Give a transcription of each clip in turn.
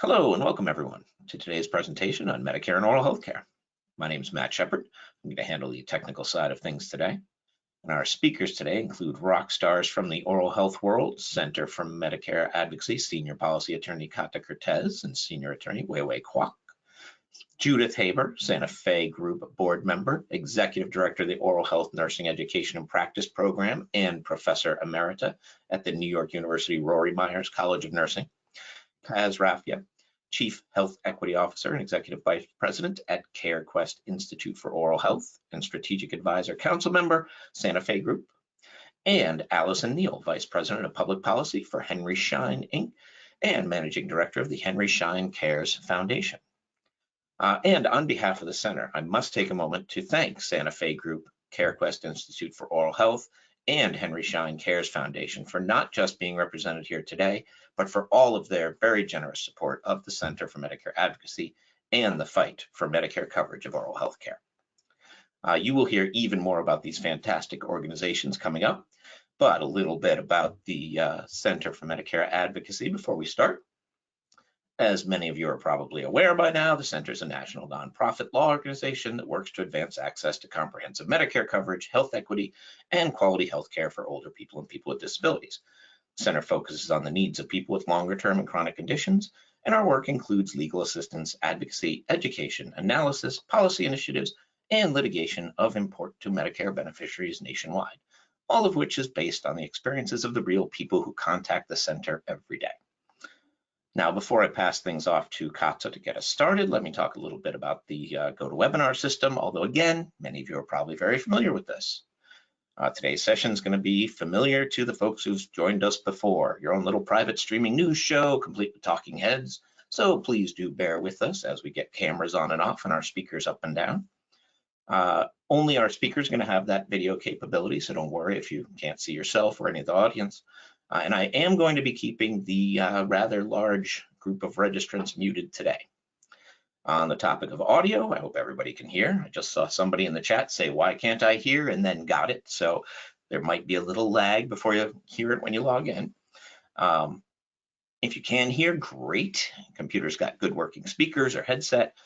Hello and welcome everyone to today's presentation on Medicare and oral health care. My name is Matt Shepard. I'm going to handle the technical side of things today. And our speakers today include rock stars from the oral health world, Center for Medicare Advocacy, Senior Policy Attorney Kata Cortez and Senior Attorney Weiwei Kwok. Judith Haber, Santa Fe Group Board Member, Executive Director of the Oral Health Nursing Education and Practice Program, and Professor Emerita at the New York University Rory Myers College of Nursing. Kaz Rafia, Chief Health Equity Officer and Executive Vice President at CareQuest Institute for Oral Health and Strategic Advisor Council Member, Santa Fe Group. And Allison Neal, Vice President of Public Policy for Henry Schein, Inc. and Managing Director of the Henry Schein Cares Foundation. And on behalf of the center, I must take a moment to thank Santa Fe Group, CareQuest Institute for Oral Health, and Henry Schein Cares Foundation for not just being represented here today, but for all of their very generous support of the Center for Medicare Advocacy and the fight for Medicare coverage of oral health care. You will hear even more about these fantastic organizations coming up, but a little bit about the Center for Medicare Advocacy before we start. As many of you are probably aware by now, the Center is a national nonprofit law organization that works to advance access to comprehensive Medicare coverage, health equity, and quality health care for older people and people with disabilities. The Center focuses on the needs of people with longer-term and chronic conditions, and our work includes legal assistance, advocacy, education, analysis, policy initiatives, and litigation of important to Medicare beneficiaries nationwide, all of which is based on the experiences of the real people who contact the Center every day. Now, before I pass things off to Kata to get us started, let me talk a little bit about the GoToWebinar system, although again, many of you are probably very familiar with this. Today's session is going to be familiar to the folks who've joined us before, your own little private streaming news show, complete with talking heads. So please do bear with us as we get cameras on and off and our speakers up and down. Only our speakers are going to have that video capability, so don't worry if you can't see yourself or any of the audience. And I am going to be keeping the rather large group of registrants muted today. On the topic of audio, I hope everybody can hear. I just saw somebody in the chat say, "Why can't I hear?" and then got it. So there might be a little lag before you hear it when you log in. If you can hear, great. Computer's got good working speakers or headset.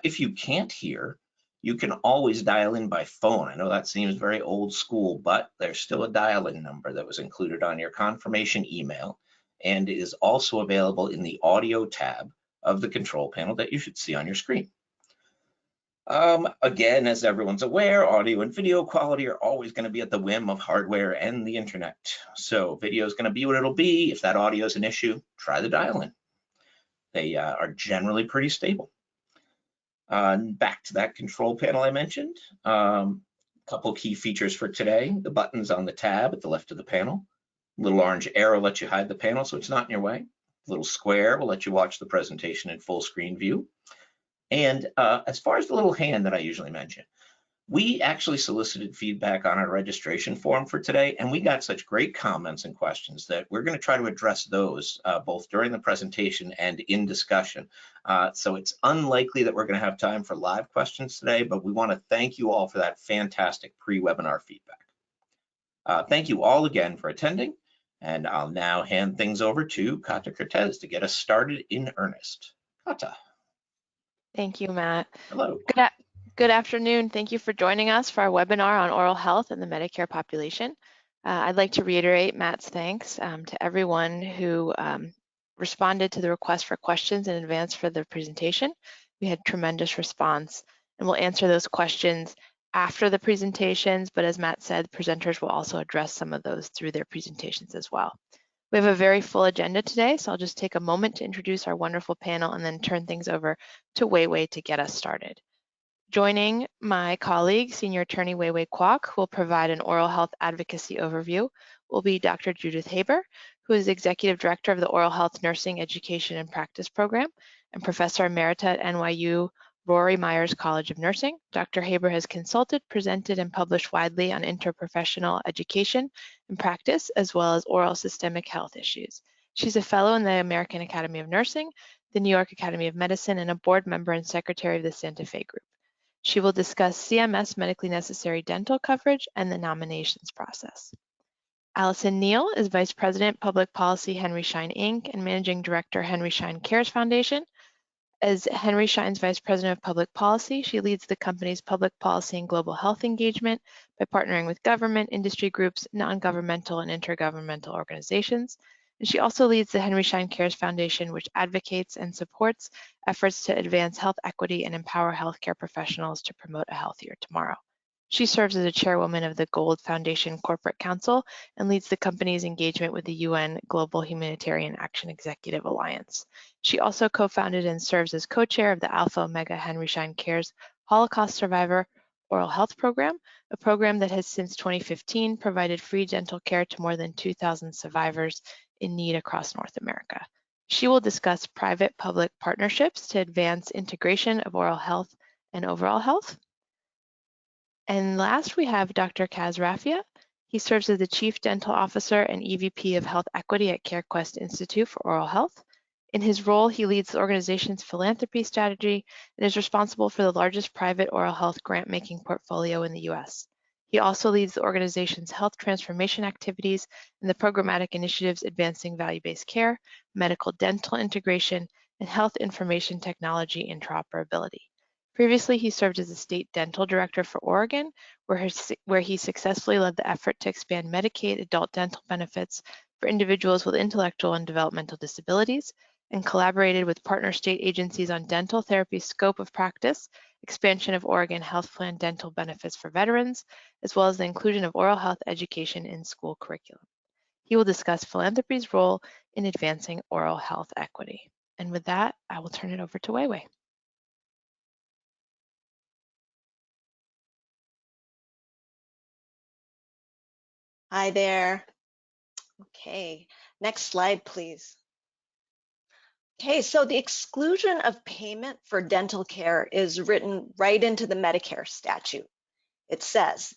If you can't hear, you can always dial in by phone. I know that seems very old school, but there's still a dial-in number that was included on your confirmation email and is also available in the audio tab of the control panel that you should see on your screen. Again, as everyone's aware, audio and video quality are always going to be at the whim of hardware and the internet. So video is going to be what it'll be. If that audio is an issue, try the dial-in. They are generally pretty stable. Back to that control panel I mentioned. Couple key features for today. The buttons on the tab at the left of the panel. Little orange arrow lets you hide the panel so it's not in your way. Little square will let you watch the presentation in full screen view. And as far as the little hand that I usually mention, we actually solicited feedback on our registration form for today, and we got such great comments and questions that we're going to try to address those both during the presentation and in discussion. So it's unlikely that we're going to have time for live questions today, but we want to thank you all for that fantastic pre-webinar feedback. Thank you all again for attending, and I'll now hand things over to Kata Cortez to get us started in earnest. Kata. Thank you, Matt. Hello. Good afternoon. Thank you for joining us for our webinar on oral health and the Medicare population. I'd like to reiterate Matt's thanks to everyone who responded to the request for questions in advance for the presentation. We had tremendous response, and we'll answer those questions after the presentations, but as Matt said, presenters will also address some of those through their presentations as well. We have a very full agenda today, so I'll just take a moment to introduce our wonderful panel and then turn things over to Weiwei to get us started. Joining my colleague, Senior Attorney Weiwei Kwok, who will provide an oral health advocacy overview, will be Dr. Judith Haber, who is Executive Director of the Oral Health Nursing Education and Practice Program and Professor Emerita at NYU Rory Myers College of Nursing. Dr. Haber has consulted, presented, and published widely on interprofessional education and practice, as well as oral systemic health issues. She's a fellow in the American Academy of Nursing, the New York Academy of Medicine, and a board member and secretary of the Santa Fe Group. She will discuss CMS medically necessary dental coverage and the nominations process. Allison Neal is Vice President, Public Policy, Henry Schein, Inc., and Managing Director, Henry Schein Cares Foundation. As Henry Schein's Vice President of Public Policy, she leads the company's public policy and global health engagement by partnering with government, industry groups, non-governmental, and intergovernmental organizations. And she also leads the Henry Schein Cares Foundation, which advocates and supports efforts to advance health equity and empower healthcare professionals to promote a healthier tomorrow. She serves as a chairwoman of the Gold Foundation Corporate Council and leads the company's engagement with the UN Global Humanitarian Action Executive Alliance. She also co-founded and serves as co-chair of the Alpha Omega Henry Schein Cares Holocaust Survivor Oral Health Program, a program that has since 2015 provided free dental care to more than 2,000 survivors in need across North America. She will discuss private-public partnerships to advance integration of oral health and overall health. And last, we have Dr. Kaz Rafia. He serves as the Chief Dental Officer and EVP of Health Equity at CareQuest Institute for Oral Health. In his role, he leads the organization's philanthropy strategy and is responsible for the largest private oral health grant-making portfolio in the U.S. He also leads the organization's health transformation activities and the programmatic initiatives advancing value-based care, medical dental integration, and health information technology interoperability. Previously, he served as the state dental director for Oregon, where he successfully led the effort to expand Medicaid adult dental benefits for individuals with intellectual and developmental disabilities, and collaborated with partner state agencies on dental therapy scope of practice, expansion of Oregon Health Plan dental benefits for veterans, as well as the inclusion of oral health education in school curriculum. He will discuss philanthropy's role in advancing oral health equity. And with that, I will turn it over to Weiwei. Hi there. Okay, next slide, please. Okay, so the exclusion of payment for dental care is written right into the Medicare statute. It says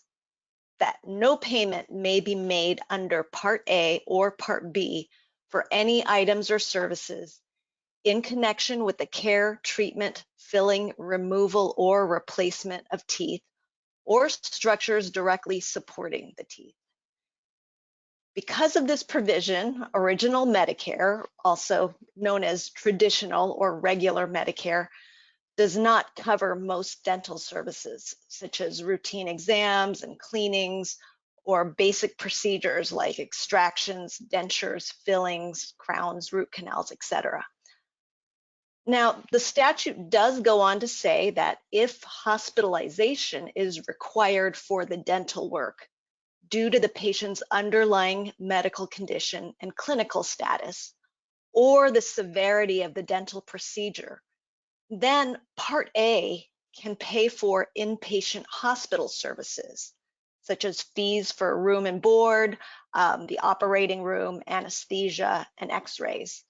that no payment may be made under Part A or Part B for any items or services in connection with the care, treatment, filling, removal, or replacement of teeth or structures directly supporting the teeth. Because of this provision, original Medicare, also known as traditional or regular Medicare, does not cover most dental services, such as routine exams and cleanings, or basic procedures like extractions, dentures, fillings, crowns, root canals, etc. Now, the statute does go on to say that if hospitalization is required for the dental work, due to the patient's underlying medical condition and clinical status, or the severity of the dental procedure, then Part A can pay for inpatient hospital services, such as fees for room and board, the operating room, anesthesia, and x-rays.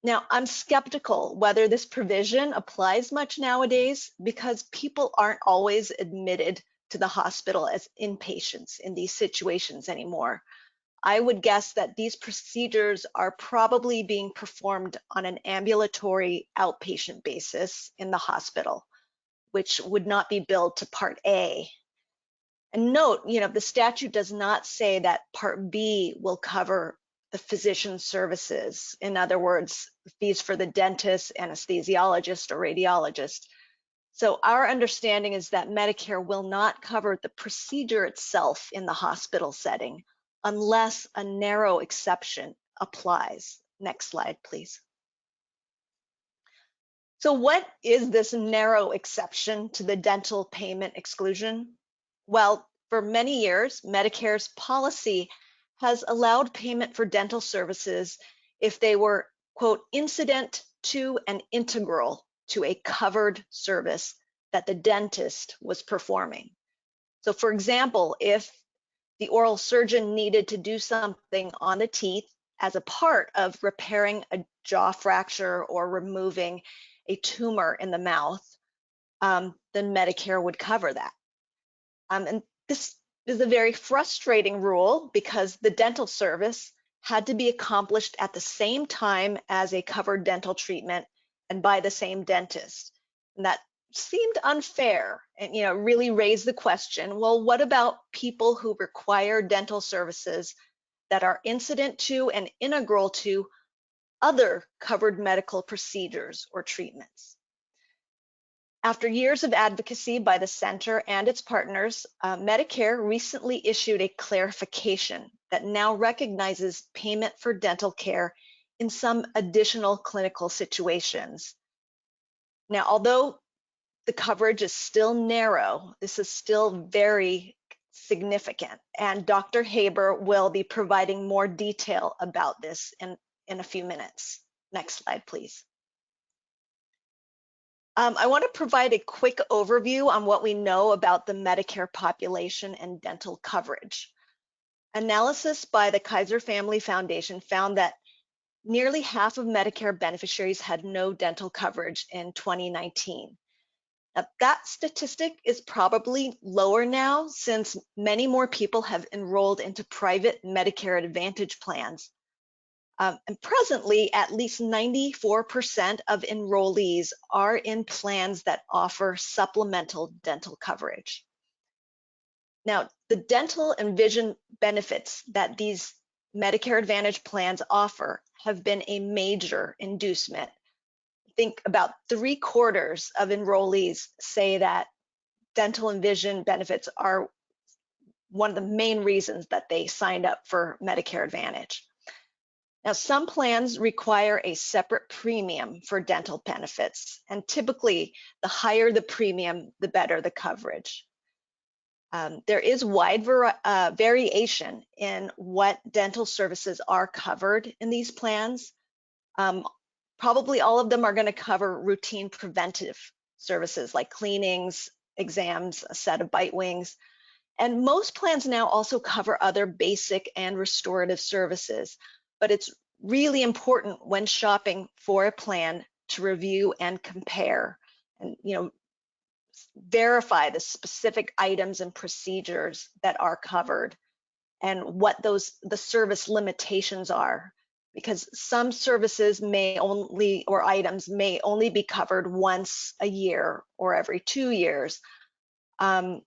Now, I'm skeptical whether this provision applies much nowadays because people aren't always admitted to the hospital as inpatients in these situations anymore. I would guess that these procedures are probably being performed on an ambulatory outpatient basis in the hospital, which would not be billed to Part A. And note, the statute does not say that Part B will cover the physician services. In other words, fees for the dentist, anesthesiologist, or radiologist. So our understanding is that Medicare will not cover the procedure itself in the hospital setting unless a narrow exception applies. Next slide, please. So what is this narrow exception to the dental payment exclusion? Well, for many years, Medicare's policy has allowed payment for dental services if they were, quote, incident to and integral to a covered service that the dentist was performing. So for example, if the oral surgeon needed to do something on the teeth as a part of repairing a jaw fracture or removing a tumor in the mouth, then Medicare would cover that. And this is a very frustrating rule because the dental service had to be accomplished at the same time as a covered dental treatment and by the same dentist. And that seemed unfair and really raised the question, well, what about people who require dental services that are incident to and integral to other covered medical procedures or treatments. After years of advocacy by the center and its partners, Medicare recently issued a clarification that now recognizes payment for dental care in some additional clinical situations. Now, although the coverage is still narrow, this is still very significant, and Dr. Haber will be providing more detail about this in a few minutes. Next slide, please. I want to provide a quick overview on what we know about the Medicare population and dental coverage. Analysis by the Kaiser Family Foundation found that nearly half of Medicare beneficiaries had no dental coverage in 2019. Now, that statistic is probably lower now since many more people have enrolled into private Medicare Advantage plans. And presently, at least 94% of enrollees are in plans that offer supplemental dental coverage. Now, the dental and vision benefits that these Medicare Advantage plans offer have been a major inducement. I think about 3/4 of enrollees say that dental and vision benefits are one of the main reasons that they signed up for Medicare Advantage. Now, some plans require a separate premium for dental benefits, and typically the higher the premium, the better the coverage. There is wide variation in what dental services are covered in these plans. Probably all of them are going to cover routine preventive services like cleanings, exams, a set of bite wings. And most plans now also cover other basic and restorative services, but it's really important when shopping for a plan to review and compare and verify the specific items and procedures that are covered and what the service limitations are, because some services or items may only be covered once a year or every 2 years. And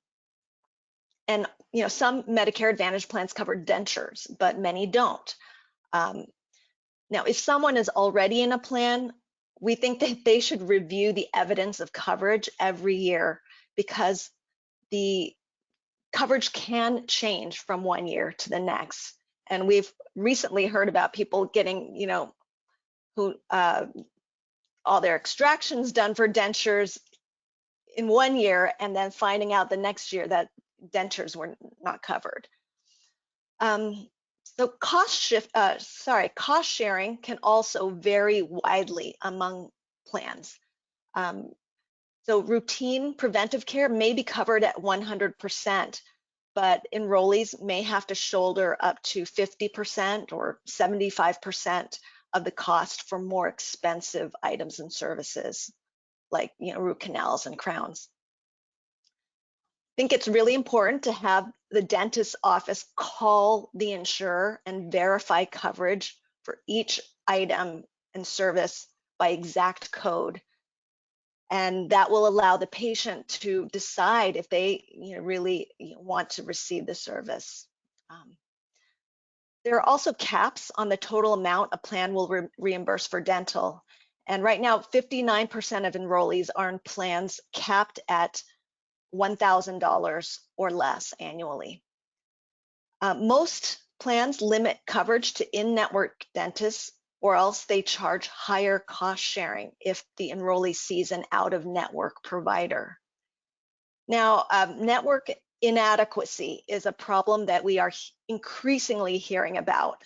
some Medicare Advantage plans cover dentures, but many don't. Now, if someone is already in a plan, we think that they should review the evidence of coverage every year, because the coverage can change from one year to the next. And we've recently heard about people getting, all their extractions done for dentures in one year and then finding out the next year that dentures were not covered. So cost sharing can also vary widely among plans. So routine preventive care may be covered at 100%, but enrollees may have to shoulder up to 50% or 75% of the cost for more expensive items and services, like root canals and crowns. I think it's really important to have the dentist's office call the insurer and verify coverage for each item and service by exact code. And that will allow the patient to decide if they really want to receive the service. There are also caps on the total amount a plan will reimburse for dental. And right now, 59% of enrollees are in plans capped at $1,000 or less annually. Most plans limit coverage to in-network dentists, or else they charge higher cost sharing if the enrollee sees an out-of-network provider. Now, network inadequacy is a problem that we are increasingly hearing about.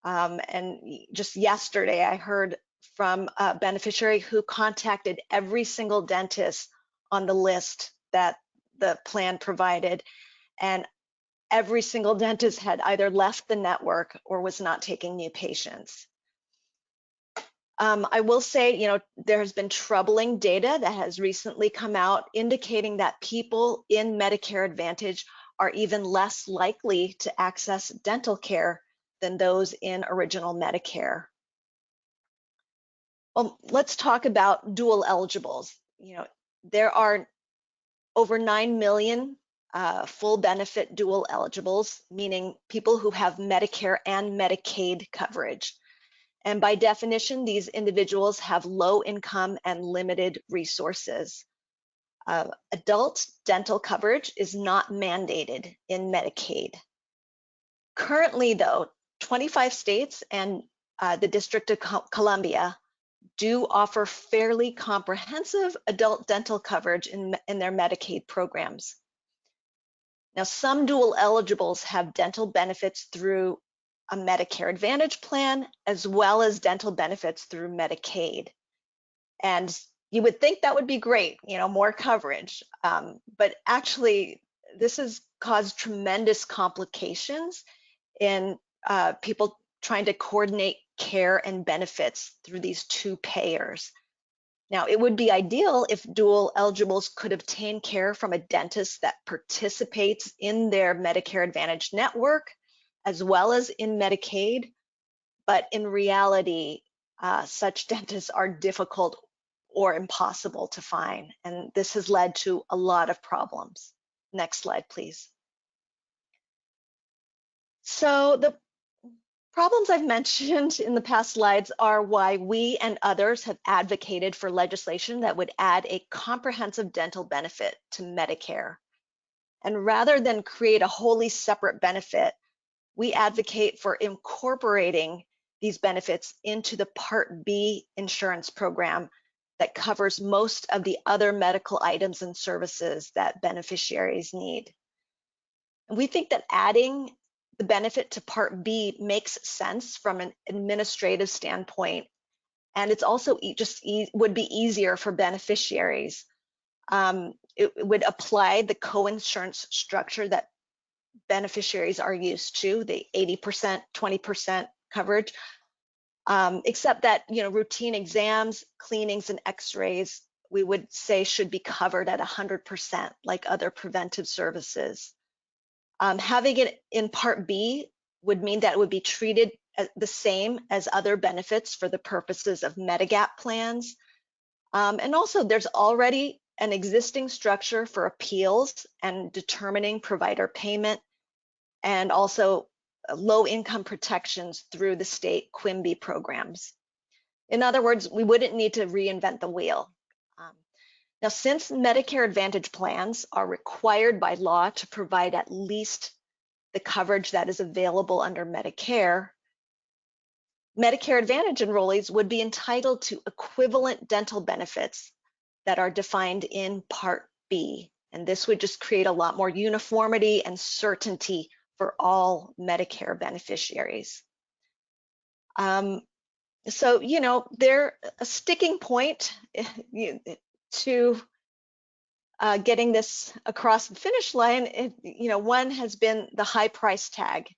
And just yesterday, I heard from a beneficiary who contacted every single dentist on the list that the plan provided, and every single dentist had either left the network or was not taking new patients. I will say, there has been troubling data that has recently come out indicating that people in Medicare Advantage are even less likely to access dental care than those in original Medicare. Well, let's talk about dual eligibles. There are over 9 million full benefit dual eligibles, meaning people who have Medicare and Medicaid coverage. And by definition, these individuals have low income and limited resources. Adult dental coverage is not mandated in Medicaid. Currently, though, 25 states and the District of Columbia do offer fairly comprehensive adult dental coverage in their Medicaid programs. Now, some dual eligibles have dental benefits through a Medicare Advantage plan, as well as dental benefits through Medicaid. And you would think that would be great, more coverage. But actually, this has caused tremendous complications in people trying to coordinate care and benefits through these two payers. Now, it would be ideal if dual eligibles could obtain care from a dentist that participates in their Medicare Advantage network, as well as in Medicaid. But in reality, such dentists are difficult or impossible to find. And this has led to a lot of problems. Next slide, please. So the problems I've mentioned in the past slides are why we and others have advocated for legislation that would add a comprehensive dental benefit to Medicare. And rather than create a wholly separate benefit, we advocate for incorporating these benefits into the Part B insurance program that covers most of the other medical items and services that beneficiaries need. And we think that adding the benefit to Part B makes sense from an administrative standpoint, and it's also would be easier for beneficiaries. It would apply the co-insurance structure that beneficiaries are used to, the 80%, 20% coverage, except that routine exams, cleanings, and x-rays, we would say should be covered at 100% like other preventive services. Having it in Part B would mean that it would be treated the same as other benefits for the purposes of Medigap plans. And also there's already an existing structure for appeals and determining provider payment, and also low income protections through the state QIMBY programs. In other words, we wouldn't need to reinvent the wheel. Now, since Medicare Advantage plans are required by law to provide at least the coverage that is available under Medicare, Medicare Advantage enrollees would be entitled to equivalent dental benefits that are defined in Part B. And this would just create a lot more uniformity and certainty for all Medicare beneficiaries. So, they're a sticking point to getting this across the finish line. One has been the high price tag,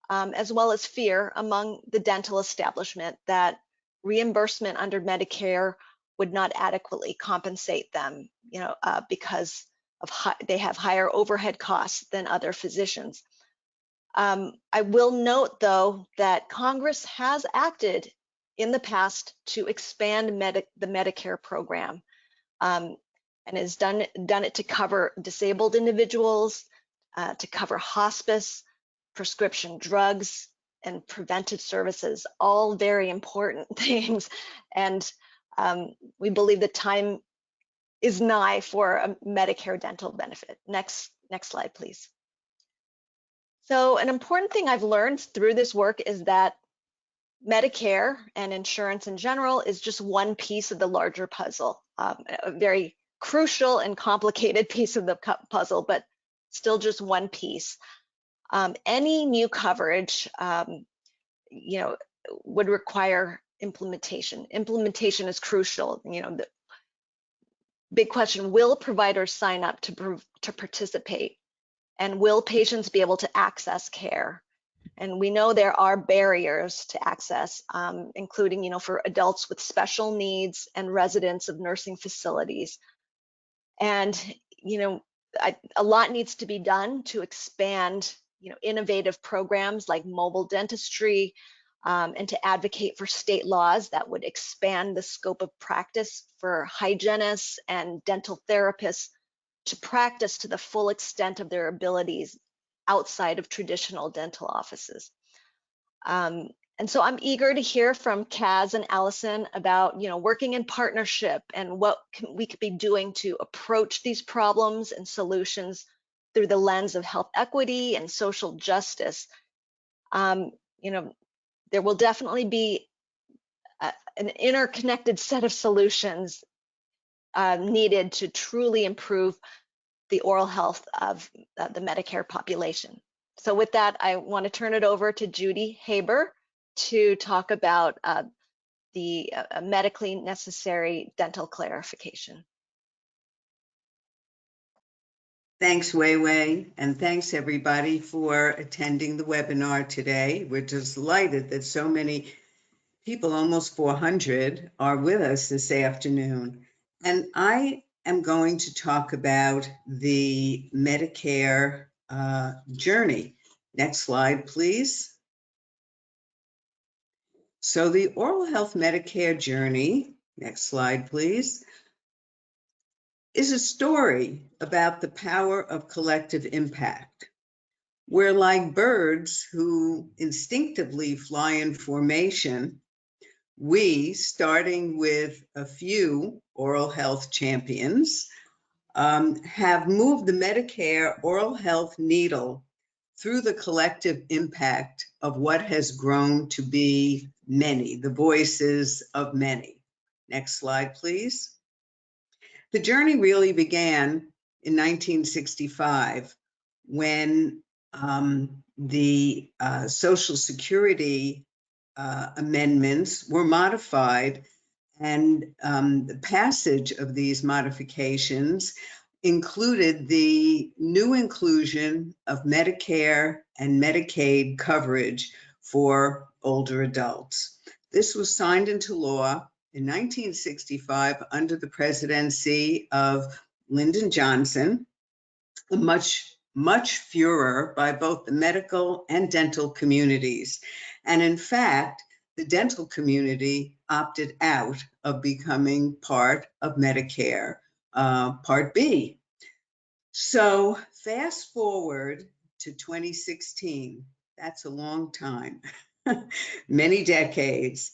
as well as fear among the dental establishment that reimbursement under Medicare would not adequately compensate them, because of they have higher overhead costs than other physicians. I will note, though, that Congress has acted in the past to expand the Medicare program, and has done it to cover disabled individuals, to cover hospice, prescription drugs, and preventive services, all very important things. And we believe the time is nigh for a Medicare dental benefit. Next slide, please. So an important thing I've learned through this work is that Medicare and insurance in general is just one piece of the larger puzzle, a very crucial and complicated piece of the puzzle, but still just one piece. Any new coverage, would require implementation. Implementation is crucial. The big question: will providers sign up to participate? And will patients be able to access care? And we know there are barriers to access, including, for adults with special needs and residents of nursing facilities. And, a lot needs to be done to expand, innovative programs like mobile dentistry, and to advocate for state laws that would expand the scope of practice for hygienists and dental therapists to practice to the full extent of their abilities outside of traditional dental offices. And so I'm eager to hear from Kaz and Allison about, working in partnership and what we could be doing to approach these problems and solutions through the lens of health equity and social justice. There will definitely be an interconnected set of solutions needed to truly improve the oral health of the Medicare population. So with that, I want to turn it over to Judy Haber to talk about the medically necessary dental clarification. Thanks, Wei Wei, and thanks everybody for attending the webinar today. We're delighted that so many people, almost 400, are with us this afternoon. And I am going to talk about the Medicare journey. Next slide, please. So the oral health Medicare journey, next slide, please, is a story about the power of collective impact. We're like birds who instinctively fly in formation. We, starting with a few oral health champions, have moved the Medicare oral health needle through the collective impact of what has grown to be many, the voices of many. Next slide, please. The journey really began in 1965 when the Social Security amendments were modified, and the passage of these modifications included the new inclusion of Medicare and Medicaid coverage for older adults. This was signed into law in 1965 under the presidency of Lyndon Johnson, much furor by both the medical and dental communities. And in fact, the dental community opted out of becoming part of Medicare Part B. So fast forward to 2016. That's a long time, many decades.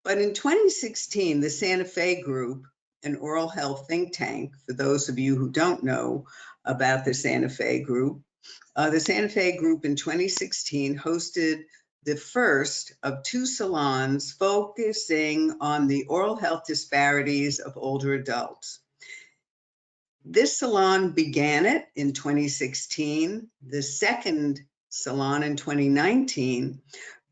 But in 2016, the Santa Fe Group, an oral health think tank, for those of you who don't know about the Santa Fe Group in 2016 hosted the first of 2 salons focusing on the oral health disparities of older adults. This salon began it in 2016. The second salon in 2019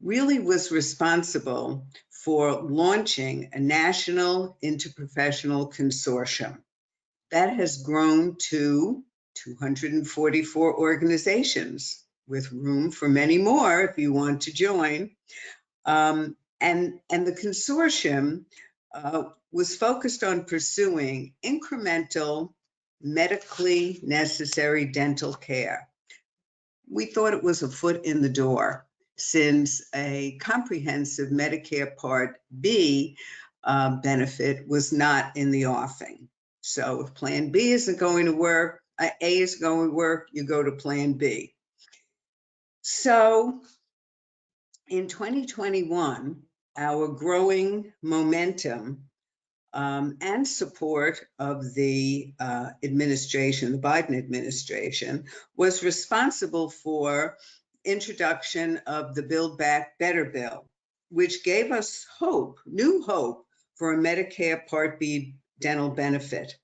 really was responsible for launching a national interprofessional consortium that has grown to 244 organizations, with room for many more if you want to join. And the consortium was focused on pursuing incremental, medically necessary dental care. We thought it was a foot in the door, since a comprehensive Medicare Part B benefit was not in the offing. So if Plan B isn't going to work, A is going to work, you go to Plan B. So in 2021, our growing momentum and support of the administration, the Biden administration, was responsible for introduction of the Build Back Better bill, which gave us hope, new hope, for a Medicare Part B dental benefit.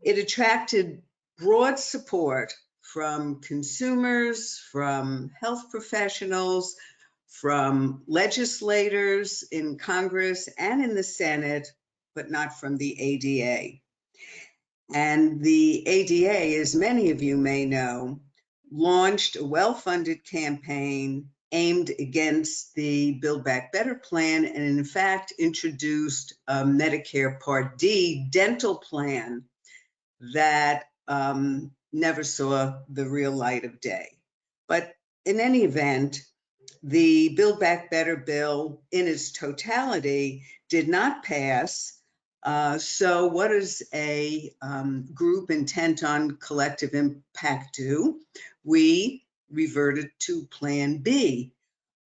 It attracted broad support from consumers, from health professionals, from legislators in Congress and in the Senate, but not from the ADA. And the ADA, as many of you may know, launched a well-funded campaign aimed against the Build Back Better plan, and in fact introduced a Medicare Part D dental plan that never saw the real light of day. But in any event, the Build Back Better bill in its totality did not pass So what does a group intent on collective impact do? We reverted to Plan B,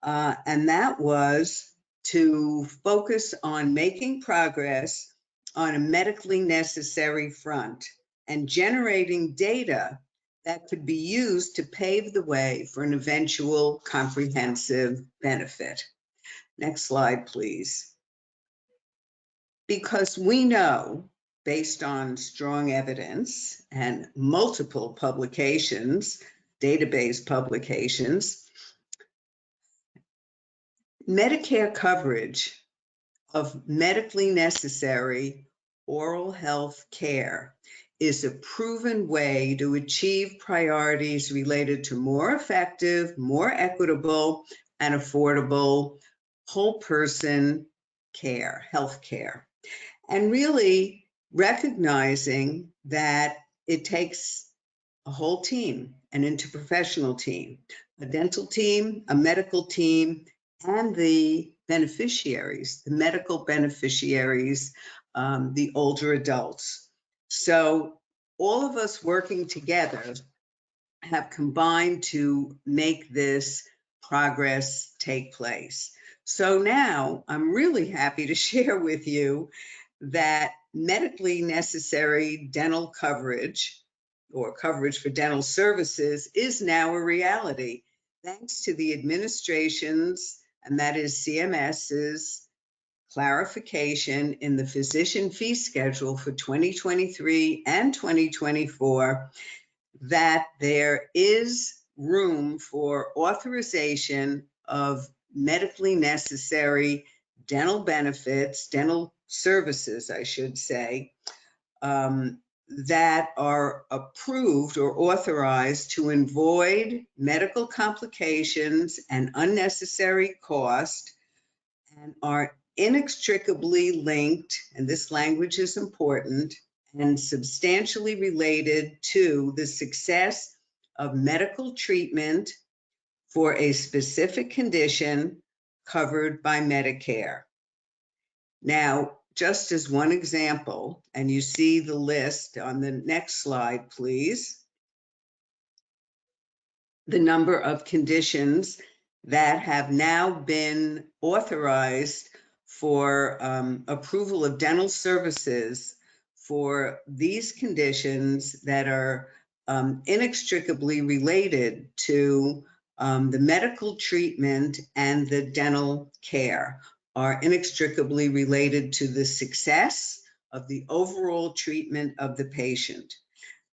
and that was to focus on making progress on a medically necessary front and generating data that could be used to pave the way for an eventual comprehensive benefit. Next slide, please. Because we know, based on strong evidence and multiple publications, database publications, Medicare coverage of medically necessary oral health care is a proven way to achieve priorities related to more effective, more equitable, and affordable whole person care, health care. And really recognizing that it takes a whole team, an interprofessional team, a dental team, a medical team, and the beneficiaries, the medical beneficiaries, the older adults. So all of us working together have combined to make this progress take place. So now I'm really happy to share with you that medically necessary dental coverage or coverage for dental services is now a reality, thanks to the administration's, and that is CMS's, clarification in the physician fee schedule for 2023 and 2024 that there is room for authorization of medically necessary dental benefits, dental services, I should say, that are approved or authorized to avoid medical complications and unnecessary cost, and are inextricably linked, and this language is important, and substantially related to the success of medical treatment for a specific condition covered by Medicare. Now, just as one example, and you see the list on the next slide, please, the number of conditions that have now been authorized for approval of dental services for these conditions that are inextricably related to the medical treatment and the dental care, are inextricably related to the success of the overall treatment of the patient.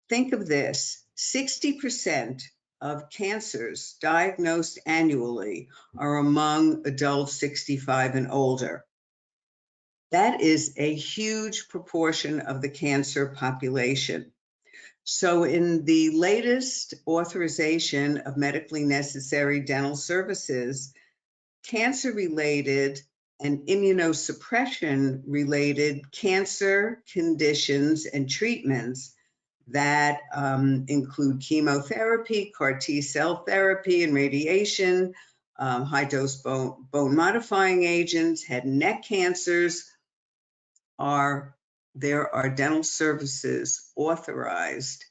Think of this, 60% of cancers diagnosed annually are among adults 65 and older. That is a huge proportion of the cancer population. So in the latest authorization of medically necessary dental services, cancer-related and immunosuppression-related cancer conditions and treatments that include chemotherapy, CAR T-cell therapy and radiation, high-dose bone modifying agents, head and neck cancers, there are dental services authorized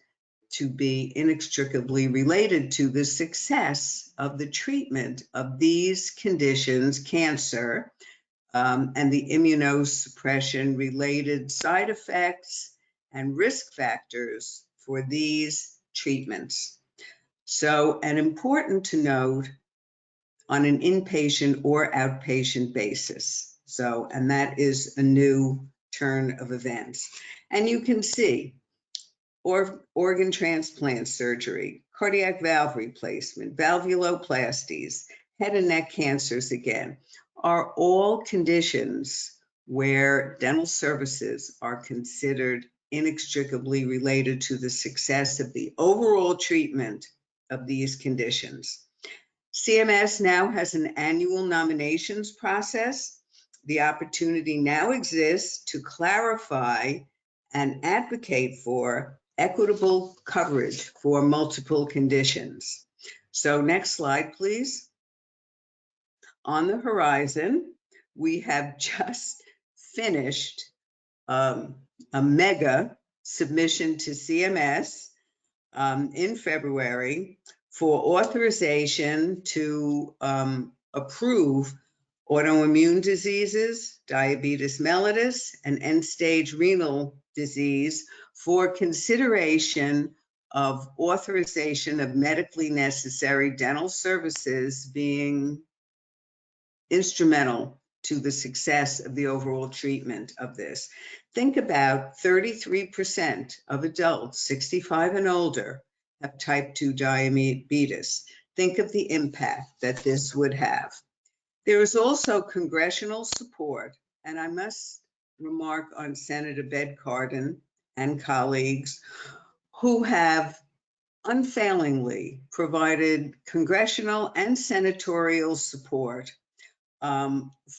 to be inextricably related to the success of the treatment of these conditions, cancer, and the immunosuppression related side effects and risk factors for these treatments. So, and important to note, on an inpatient or outpatient basis. So, and that is a new turn of events. And you can see organ transplant surgery, cardiac valve replacement, valvuloplasties, head and neck cancers again, are all conditions where dental services are considered inextricably related to the success of the overall treatment of these conditions. CMS now has an annual nominations process. The opportunity now exists to clarify and advocate for equitable coverage for multiple conditions. So next slide, please. On the horizon, we have just finished a mega submission to CMS in February for authorization to approve autoimmune diseases, diabetes mellitus, and end-stage renal disease for consideration of authorization of medically necessary dental services being instrumental to the success of the overall treatment of this. Think about 33% of adults 65 and older have type 2 diabetes. Think of the impact that this would have. There is also congressional support, and I must remark on Senator Bedcardin and colleagues who have unfailingly provided congressional and senatorial support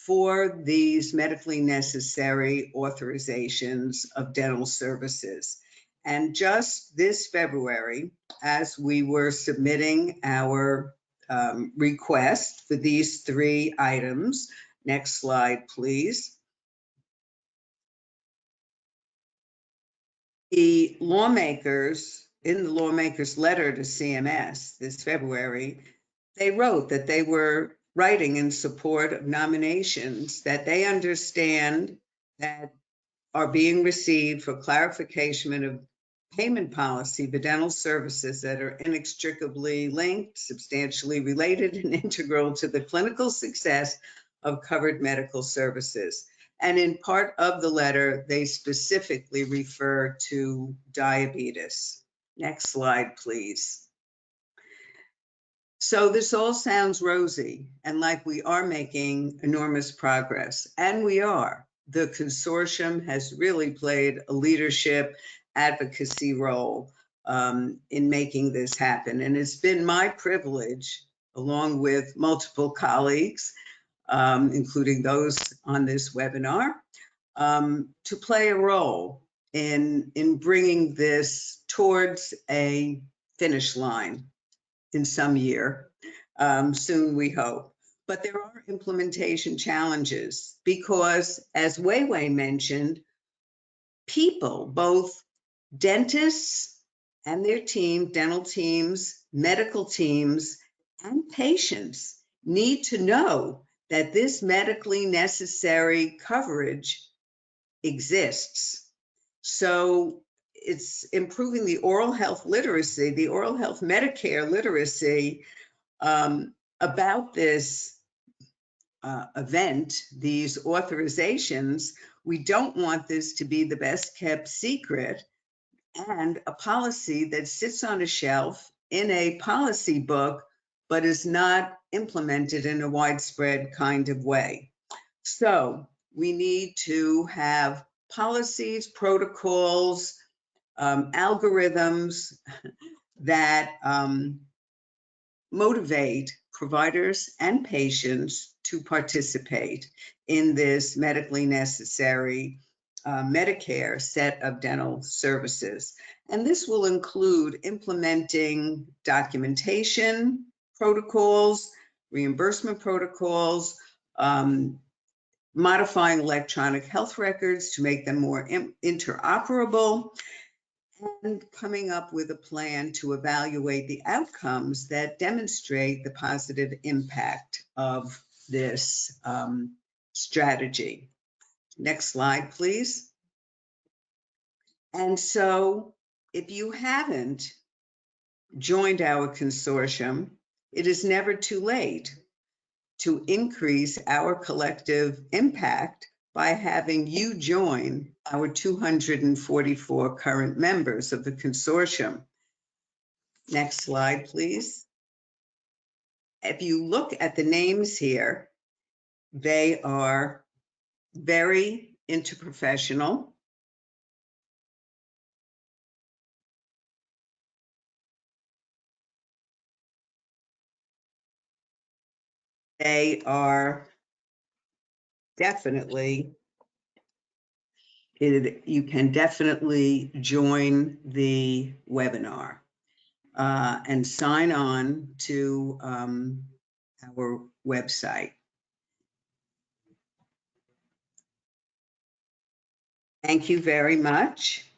for these medically necessary authorizations of dental services. And just this February, as we were submitting our request for these 3 items, next slide, please. The lawmakers, in the lawmakers' letter to CMS this February, they wrote that they were writing in support of nominations that they understand that are being received for clarification of payment policy for dental services that are inextricably linked, substantially related, and integral to the clinical success of covered medical services. And in part of the letter, they specifically refer to diabetes. Next slide, please. So this all sounds rosy and like we are making enormous progress, and we are. The consortium has really played a leadership advocacy role in making this happen. And it's been my privilege, along with multiple colleagues, including those on this webinar, to play a role in bringing this towards a finish line in some year, soon we hope. But there are implementation challenges because, as Weiwei mentioned, people, both dentists and their team, dental teams, medical teams, and patients need to know that this medically necessary coverage exists. So it's improving the oral health literacy, the oral health Medicare literacy about this event, these authorizations. We don't want this to be the best kept secret and a policy that sits on a shelf in a policy book, but is not implemented in a widespread kind of way. So we need to have policies, protocols, algorithms that motivate providers and patients to participate in this medically necessary Medicare set of dental services. And this will include implementing documentation protocols, reimbursement protocols, modifying electronic health records to make them more interoperable, and coming up with a plan to evaluate the outcomes that demonstrate the positive impact of this strategy. Next slide, please. And so if you haven't joined our consortium, it is never too late to increase our collective impact by having you join our 244 current members of the consortium. Next slide, please. If you look at the names here, they are very interprofessional. They are definitely, you can definitely join the webinar and sign on to our website. Thank you very much.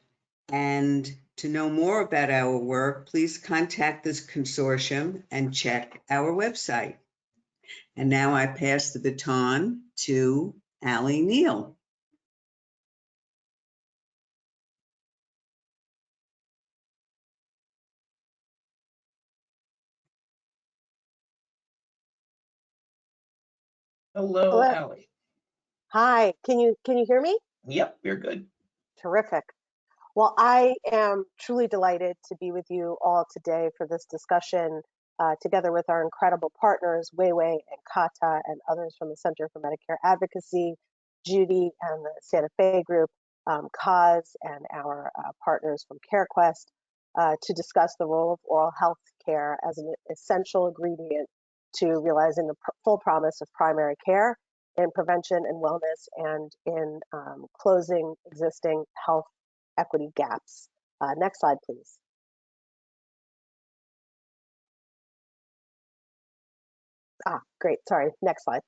And to know more about our work, please contact this consortium and check our website. And now I pass the baton to Allie Neal. Hello, Hello. Allie. Hi, can you hear me? Yep, you're good. Terrific. Well, I am truly delighted to be with you all today for this discussion, together with our incredible partners, Weiwei and Kata, and others from the Center for Medicare Advocacy, Judy and the Santa Fe Group, Kaz, and our partners from CareQuest, to discuss the role of oral health care as an essential ingredient to realizing the full promise of primary care in prevention and wellness, and in closing existing health equity gaps. Next slide, please. Great, sorry, next slide.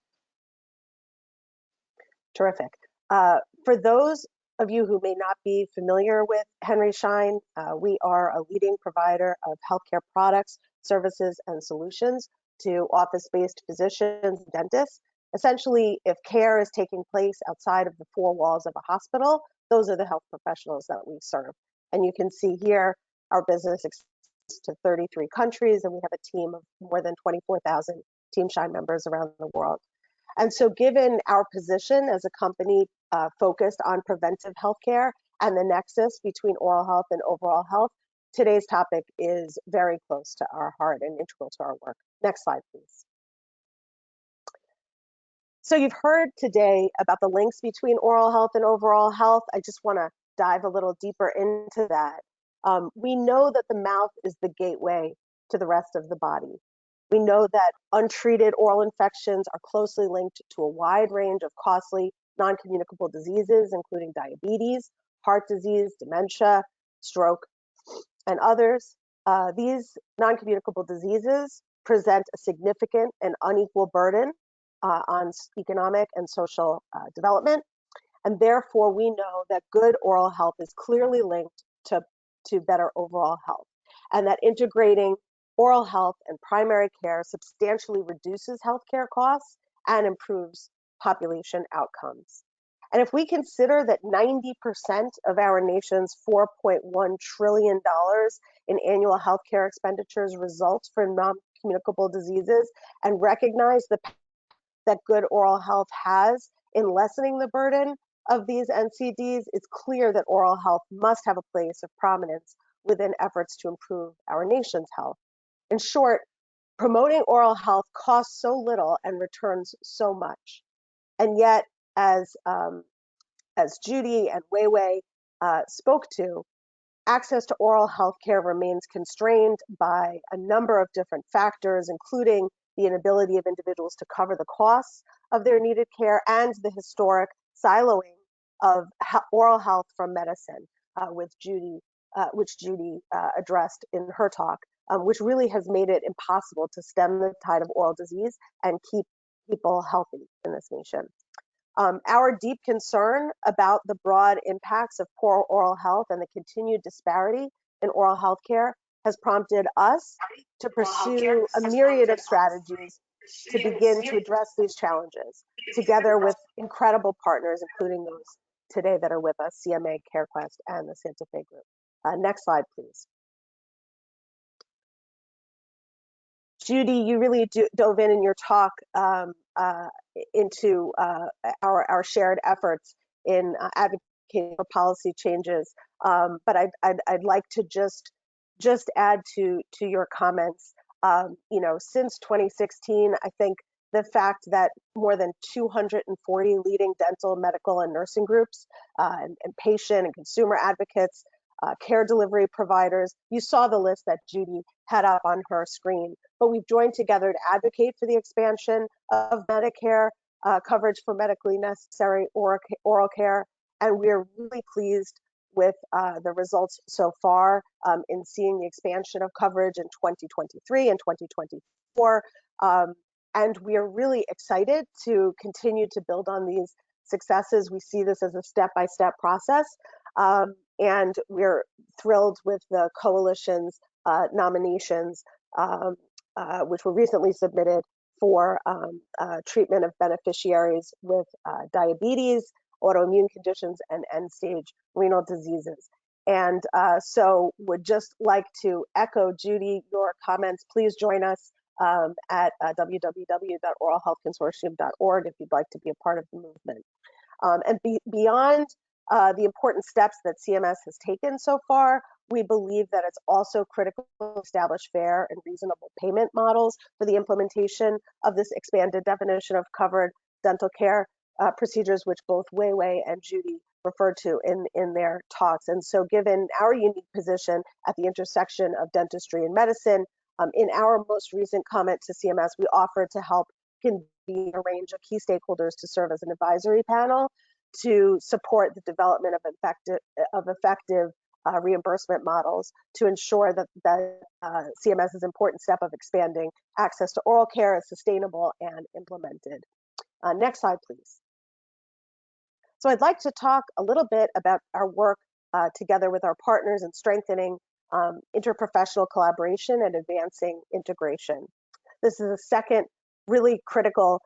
Terrific. For those of you who may not be familiar with Henry Schein, we are a leading provider of healthcare products, services, and solutions to office-based physicians and dentists. Essentially, if care is taking place outside of the four walls of a hospital, those are the health professionals that we serve. And you can see here, our business extends to 33 countries, and we have a team of more than 24,000 Team Schein members around the world. And so given our position as a company focused on preventive healthcare and the nexus between oral health and overall health, today's topic is very close to our heart and integral to our work. Next slide, please. So you've heard today about the links between oral health and overall health. I just want to dive a little deeper into that. We know that the mouth is the gateway to the rest of the body. We know that untreated oral infections are closely linked to a wide range of costly non-communicable diseases, including diabetes, heart disease, dementia, stroke, and others. These non-communicable diseases present a significant and unequal burden on economic and social development. And therefore, we know that good oral health is clearly linked to better overall health, and that integrating oral health and primary care substantially reduces healthcare costs and improves population outcomes. And if we consider that 90% of our nation's $4.1 trillion in annual healthcare expenditures results from non-communicable diseases, and recognize that good oral health has in lessening the burden of these NCDs, it's clear that oral health must have a place of prominence within efforts to improve our nation's health. In short, promoting oral health costs so little and returns so much. And yet, as Judy and Weiwei spoke to, access to oral health care remains constrained by a number of different factors, including the inability of individuals to cover the costs of their needed care and the historic siloing of oral health from medicine, which Judy addressed in her talk, which really has made it impossible to stem the tide of oral disease and keep people healthy in this nation. Our deep concern about the broad impacts of poor oral health and the continued disparity in oral health care has prompted us to pursue a myriad of strategies to begin to address these challenges, together with incredible partners, including those today that are with us, CMA, CareQuest, and the Santa Fe Group. Next slide, please. Judy, you really dove in your talk into our shared efforts in advocating for policy changes. But I'd like to just add to your comments. Since 2016, I think the fact that more than 240 leading dental, medical, and nursing groups, and patient and consumer advocates, care delivery providers, you saw the list that Judy had up on her screen, but we've joined together to advocate for the expansion of Medicare coverage for medically necessary oral care, and we're really pleased with the results so far in seeing the expansion of coverage in 2023 and 2024. And we are really excited to continue to build on these successes. We see this as a step-by-step process, and we're thrilled with the coalition's nominations, which were recently submitted for treatment of beneficiaries with diabetes, autoimmune conditions, and end-stage renal diseases. And so would just like to echo, Judy, your comments. Please join us at www.oralhealthconsortium.org if you'd like to be a part of the movement. And beyond the important steps that CMS has taken so far, we believe that it's also critical to establish fair and reasonable payment models for the implementation of this expanded definition of covered dental care procedures, which both Wei Wei and Judy referred to in their talks. And so given our unique position at the intersection of dentistry and medicine, in our most recent comment to CMS, we offered to help convene a range of key stakeholders to serve as an advisory panel to support the development of effective reimbursement models to ensure that CMS's important step of expanding access to oral care is sustainable and implemented. Next slide, please. So I'd like to talk a little bit about our work together with our partners in strengthening interprofessional collaboration and advancing integration. This is a second really critical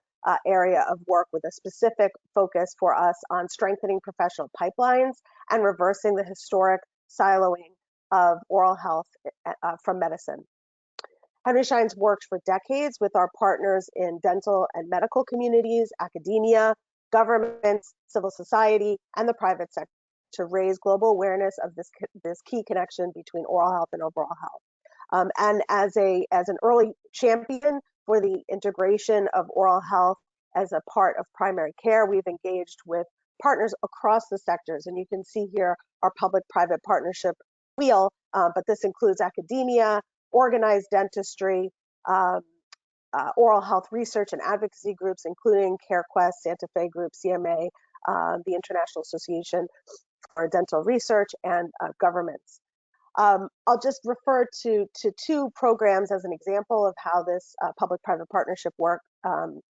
area of work with a specific focus for us on strengthening professional pipelines and reversing the historic siloing of oral health from medicine. Henry Schein's worked for decades with our partners in dental and medical communities, academia, governments, civil society, and the private sector to raise global awareness of this key connection between oral health and overall health. And as an early champion for the integration of oral health as a part of primary care, we've engaged with partners across the sectors. And you can see here our public-private partnership wheel, but this includes academia, organized dentistry, oral health research and advocacy groups, including CareQuest, Santa Fe Group, CMA, the International Association for Dental Research, and governments. I'll just refer to two programs as an example of how this public-private partnership work can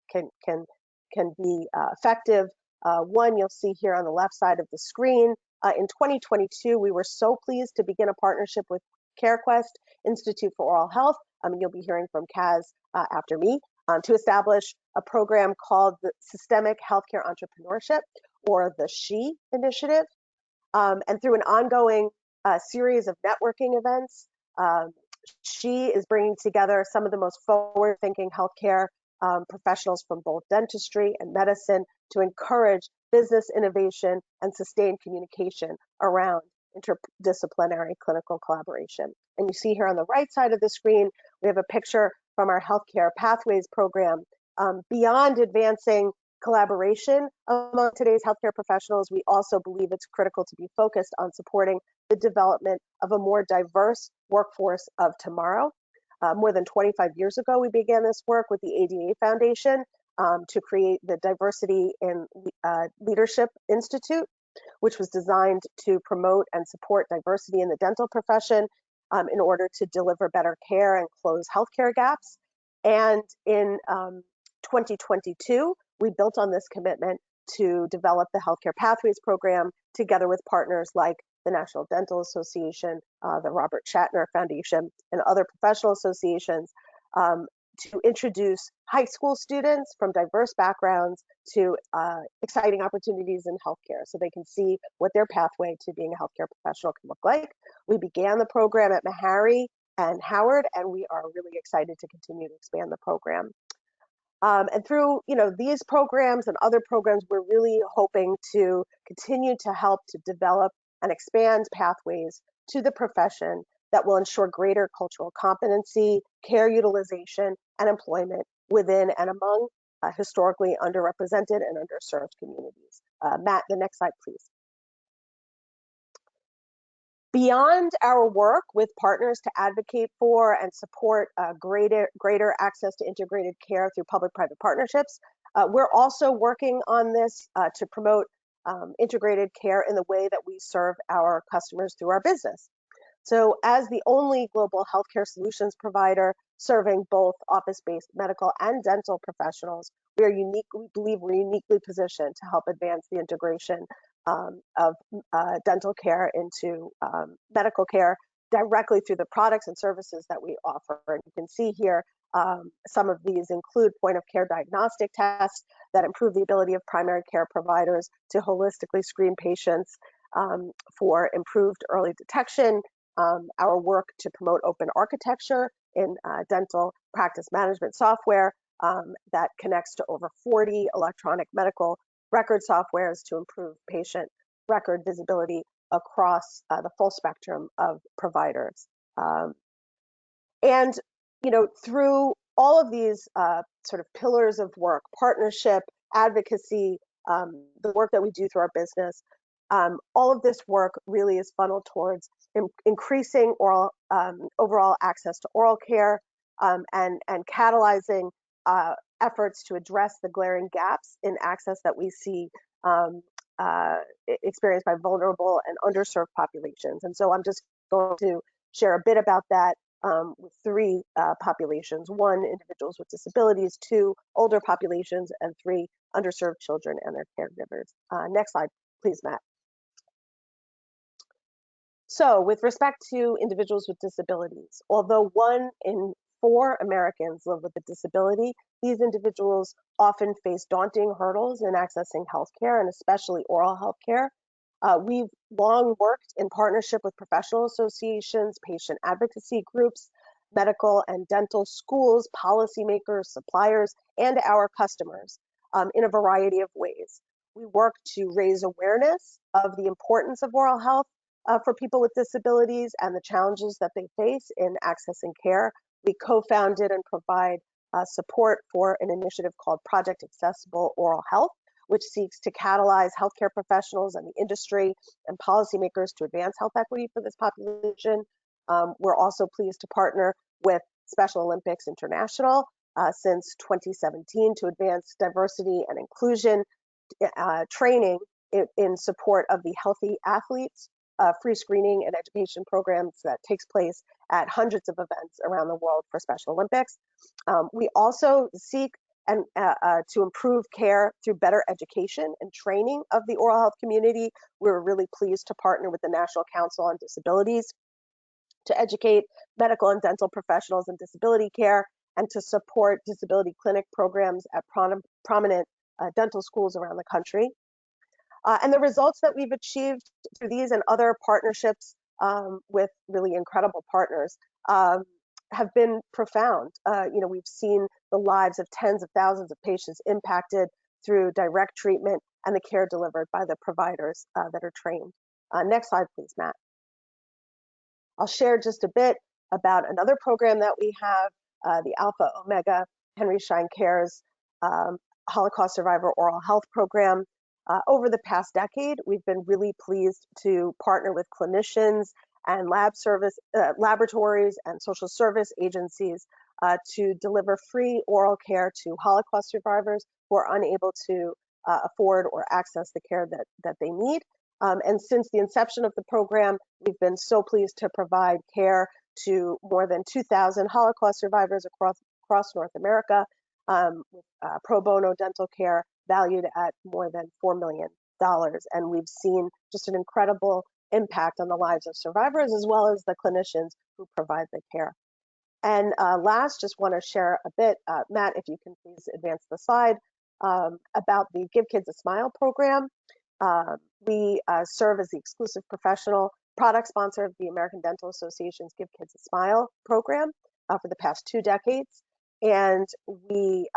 be effective. One you'll see here on the left side of the screen. In 2022, we were so pleased to begin a partnership with CareQuest Institute for Oral Health. You'll be hearing from Kaz after me, to establish a program called the Systemic Healthcare Entrepreneurship, or the SHE initiative. And through an ongoing series of networking events, SHE is bringing together some of the most forward-thinking healthcare professionals from both dentistry and medicine to encourage business innovation and sustained communication around interdisciplinary clinical collaboration. And you see here on the right side of the screen, we have a picture from our Healthcare Pathways program. Beyond advancing collaboration among today's healthcare professionals, we also believe it's critical to be focused on supporting the development of a more diverse workforce of tomorrow. More than 25 years ago, we began this work with the ADA Foundation to create the Diversity in Leadership Institute, which was designed to promote and support diversity in the dental profession in order to deliver better care and close healthcare gaps. And in 2022, we built on this commitment to develop the Healthcare Pathways program together with partners like the National Dental Association, the Robert Shatner Foundation, and other professional associations to introduce high school students from diverse backgrounds to exciting opportunities in healthcare so they can see what their pathway to being a healthcare professional can look like. We began the program at Meharry and Howard, and we are really excited to continue to expand the program. And through these programs and other programs, we're really hoping to continue to help to develop and expand pathways to the profession that will ensure greater cultural competency, care utilization, and employment within and among historically underrepresented and underserved communities. Matt, the next slide, please. Beyond our work with partners to advocate for and support greater access to integrated care through public-private partnerships, we're also working on this to promote integrated care in the way that we serve our customers through our business. So as the only global healthcare solutions provider serving both office-based medical and dental professionals. We believe we're uniquely positioned to help advance the integration of dental care into medical care directly through the products and services that we offer. And you can see here, some of these include point of care diagnostic tests that improve the ability of primary care providers to holistically screen patients for improved early detection, our work to promote open architecture in dental practice management software that connects to over 40 electronic medical record softwares to improve patient record visibility across the full spectrum of providers. And, through all of these sort of pillars of work, partnership, advocacy, the work that we do through our business, all of this work really is funneled towards increasing overall access to oral care and catalyzing efforts to address the glaring gaps in access that we see experienced by vulnerable and underserved populations. And so I'm just going to share a bit about that with three populations: one, individuals with disabilities; two, older populations; and three, underserved children and their caregivers. Next slide, please, Matt. So with respect to individuals with disabilities, although 1 in 4 Americans live with a disability, these individuals often face daunting hurdles in accessing healthcare, and especially oral healthcare. We've long worked in partnership with professional associations, patient advocacy groups, medical and dental schools, policymakers, suppliers, and our customers in a variety of ways. We work to raise awareness of the importance of oral health for people with disabilities and the challenges that they face in accessing care. We co-founded and provide support for an initiative called Project Accessible Oral Health, which seeks to catalyze healthcare professionals and the industry and policymakers to advance health equity for this population. We're also pleased to partner with Special Olympics International since 2017 to advance diversity and inclusion training in support of the Healthy Athletes free screening and education programs that takes place at hundreds of events around the world for Special Olympics. We also seek to improve care through better education and training of the oral health community. We're really pleased to partner with the National Council on Disabilities to educate medical and dental professionals in disability care and to support disability clinic programs at prominent dental schools around the country. And the results that we've achieved through these and other partnerships with really incredible partners have been profound. We've seen the lives of tens of thousands of patients impacted through direct treatment and the care delivered by the providers that are trained. Next slide, please, Matt. I'll share just a bit about another program that we have, the Alpha Omega Henry Schein Cares Holocaust Survivor Oral Health Program. Over the past decade, we've been really pleased to partner with clinicians and laboratories and social service agencies to deliver free oral care to Holocaust survivors who are unable to afford or access the care that they need. And since the inception of the program, we've been so pleased to provide care to more than 2,000 Holocaust survivors across North America with pro bono dental care valued at more than $4 million. And we've seen just an incredible impact on the lives of survivors as well as the clinicians who provide the care. And last, just want to share a bit, Matt, if you can please advance the slide, about the Give Kids a Smile program. We serve as the exclusive professional product sponsor of the American Dental Association's Give Kids a Smile program for the past 2 decades. And we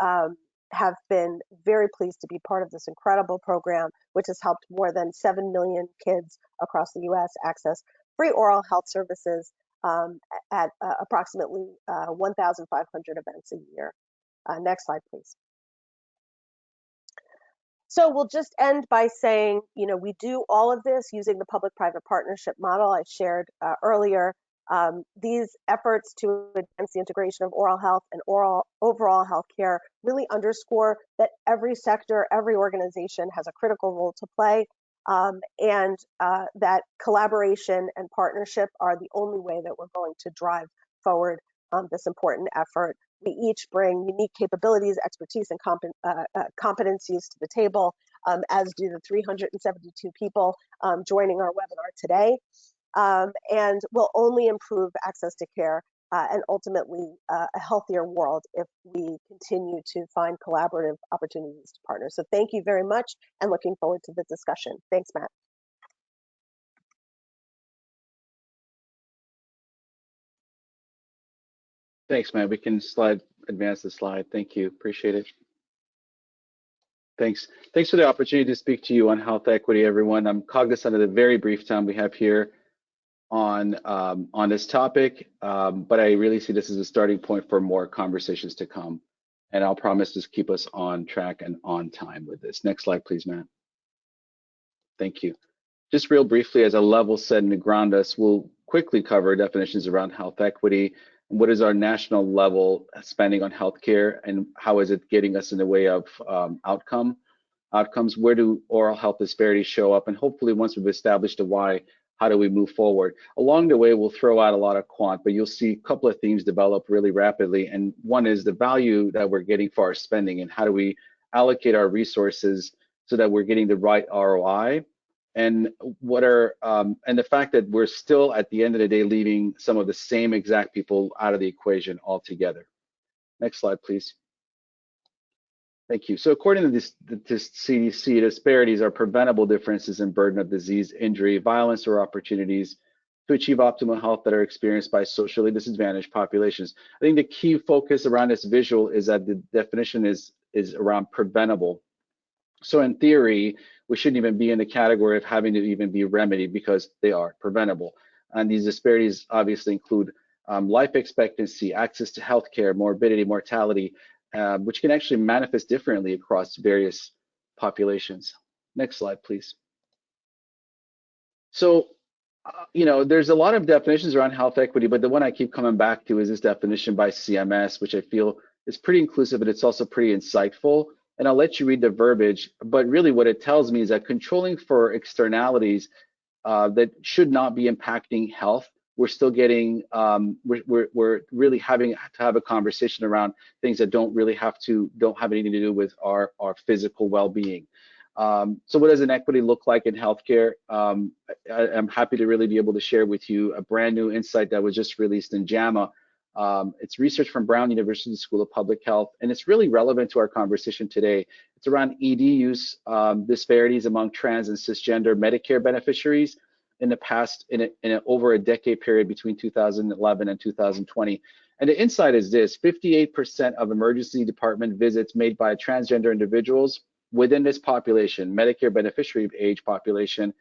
have been very pleased to be part of this incredible program, which has helped more than 7 million kids across the US access free oral health services at approximately 1,500 events a year. Next slide, please. So we'll just end by saying, we do all of this using the public-private partnership model I shared earlier. These efforts to advance the integration of oral health and overall healthcare really underscore that every sector, every organization has a critical role to play, and that collaboration and partnership are the only way that we're going to drive forward this important effort. We each bring unique capabilities, expertise, and competencies to the table, as do the 372 people joining our webinar today, and will only improve access to care and ultimately a healthier world if we continue to find collaborative opportunities to partner. So thank you very much, and looking forward to the discussion. Thanks, Matt. Thanks, Matt. We can advance the slide. Thank you. Appreciate it. Thanks. Thanks for the opportunity to speak to you on health equity, everyone. I'm cognizant of the very brief time we have here on this topic, but I really see this as a starting point for more conversations to come. And I'll promise to keep us on track and on time with this. Next slide, please, Matt. Thank you. Just real briefly, as a level set and to ground us, we'll quickly cover definitions around health equity. What is our national level spending on healthcare, and how is it getting us in the way of outcomes? Where do oral health disparities show up? And hopefully, once we've established the why, how do we move forward? Along the way, we'll throw out a lot of quant, but you'll see a couple of themes develop really rapidly. And one is the value that we're getting for our spending, and how do we allocate our resources so that we're getting the right ROI. And and the fact that we're still at the end of the day leaving some of the same exact people out of the equation altogether. Next slide, please. Thank you. So according to this CDC, disparities are preventable differences in burden of disease, injury, violence, or opportunities to achieve optimal health that are experienced by socially disadvantaged populations. I think the key focus around this visual is that the definition is around preventable. So in theory, we shouldn't even be in the category of having to even be remedied because they are preventable. And these disparities obviously include life expectancy, access to healthcare, morbidity, mortality, which can actually manifest differently across various populations. Next slide, please. So, there's a lot of definitions around health equity, but the one I keep coming back to is this definition by CMS, which I feel is pretty inclusive, but it's also pretty insightful. And I'll let you read the verbiage, but really what it tells me is that controlling for externalities that should not be impacting health, we're still getting, we're really having to have a conversation around things that don't have anything to do with our physical well-being. So what does inequity look like in healthcare? I'm happy to really be able to share with you a brand new insight that was just released in JAMA. It's research from Brown University School of Public Health, and it's really relevant to our conversation today. It's around ED use disparities among trans and cisgender Medicare beneficiaries in the past, in over a decade period between 2011 and 2020. And the insight is this: 58% of emergency department visits made by transgender individuals within this population, Medicare beneficiary age population,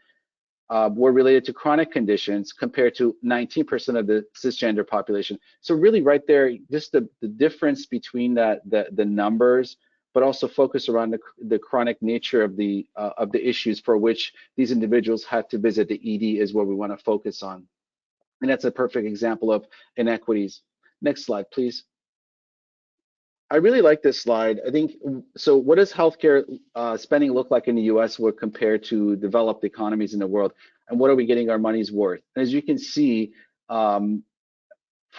were related to chronic conditions compared to 19% of the cisgender population. So really right there, just the difference between the numbers, but also focus around the chronic nature of the issues for which these individuals had to visit the ED is what we want to focus on. And that's a perfect example of inequities. Next slide, please. I really like this slide. I think, so what does healthcare spending look like in the US when compared to developed economies in the world? And what are we getting our money's worth? And as you can see,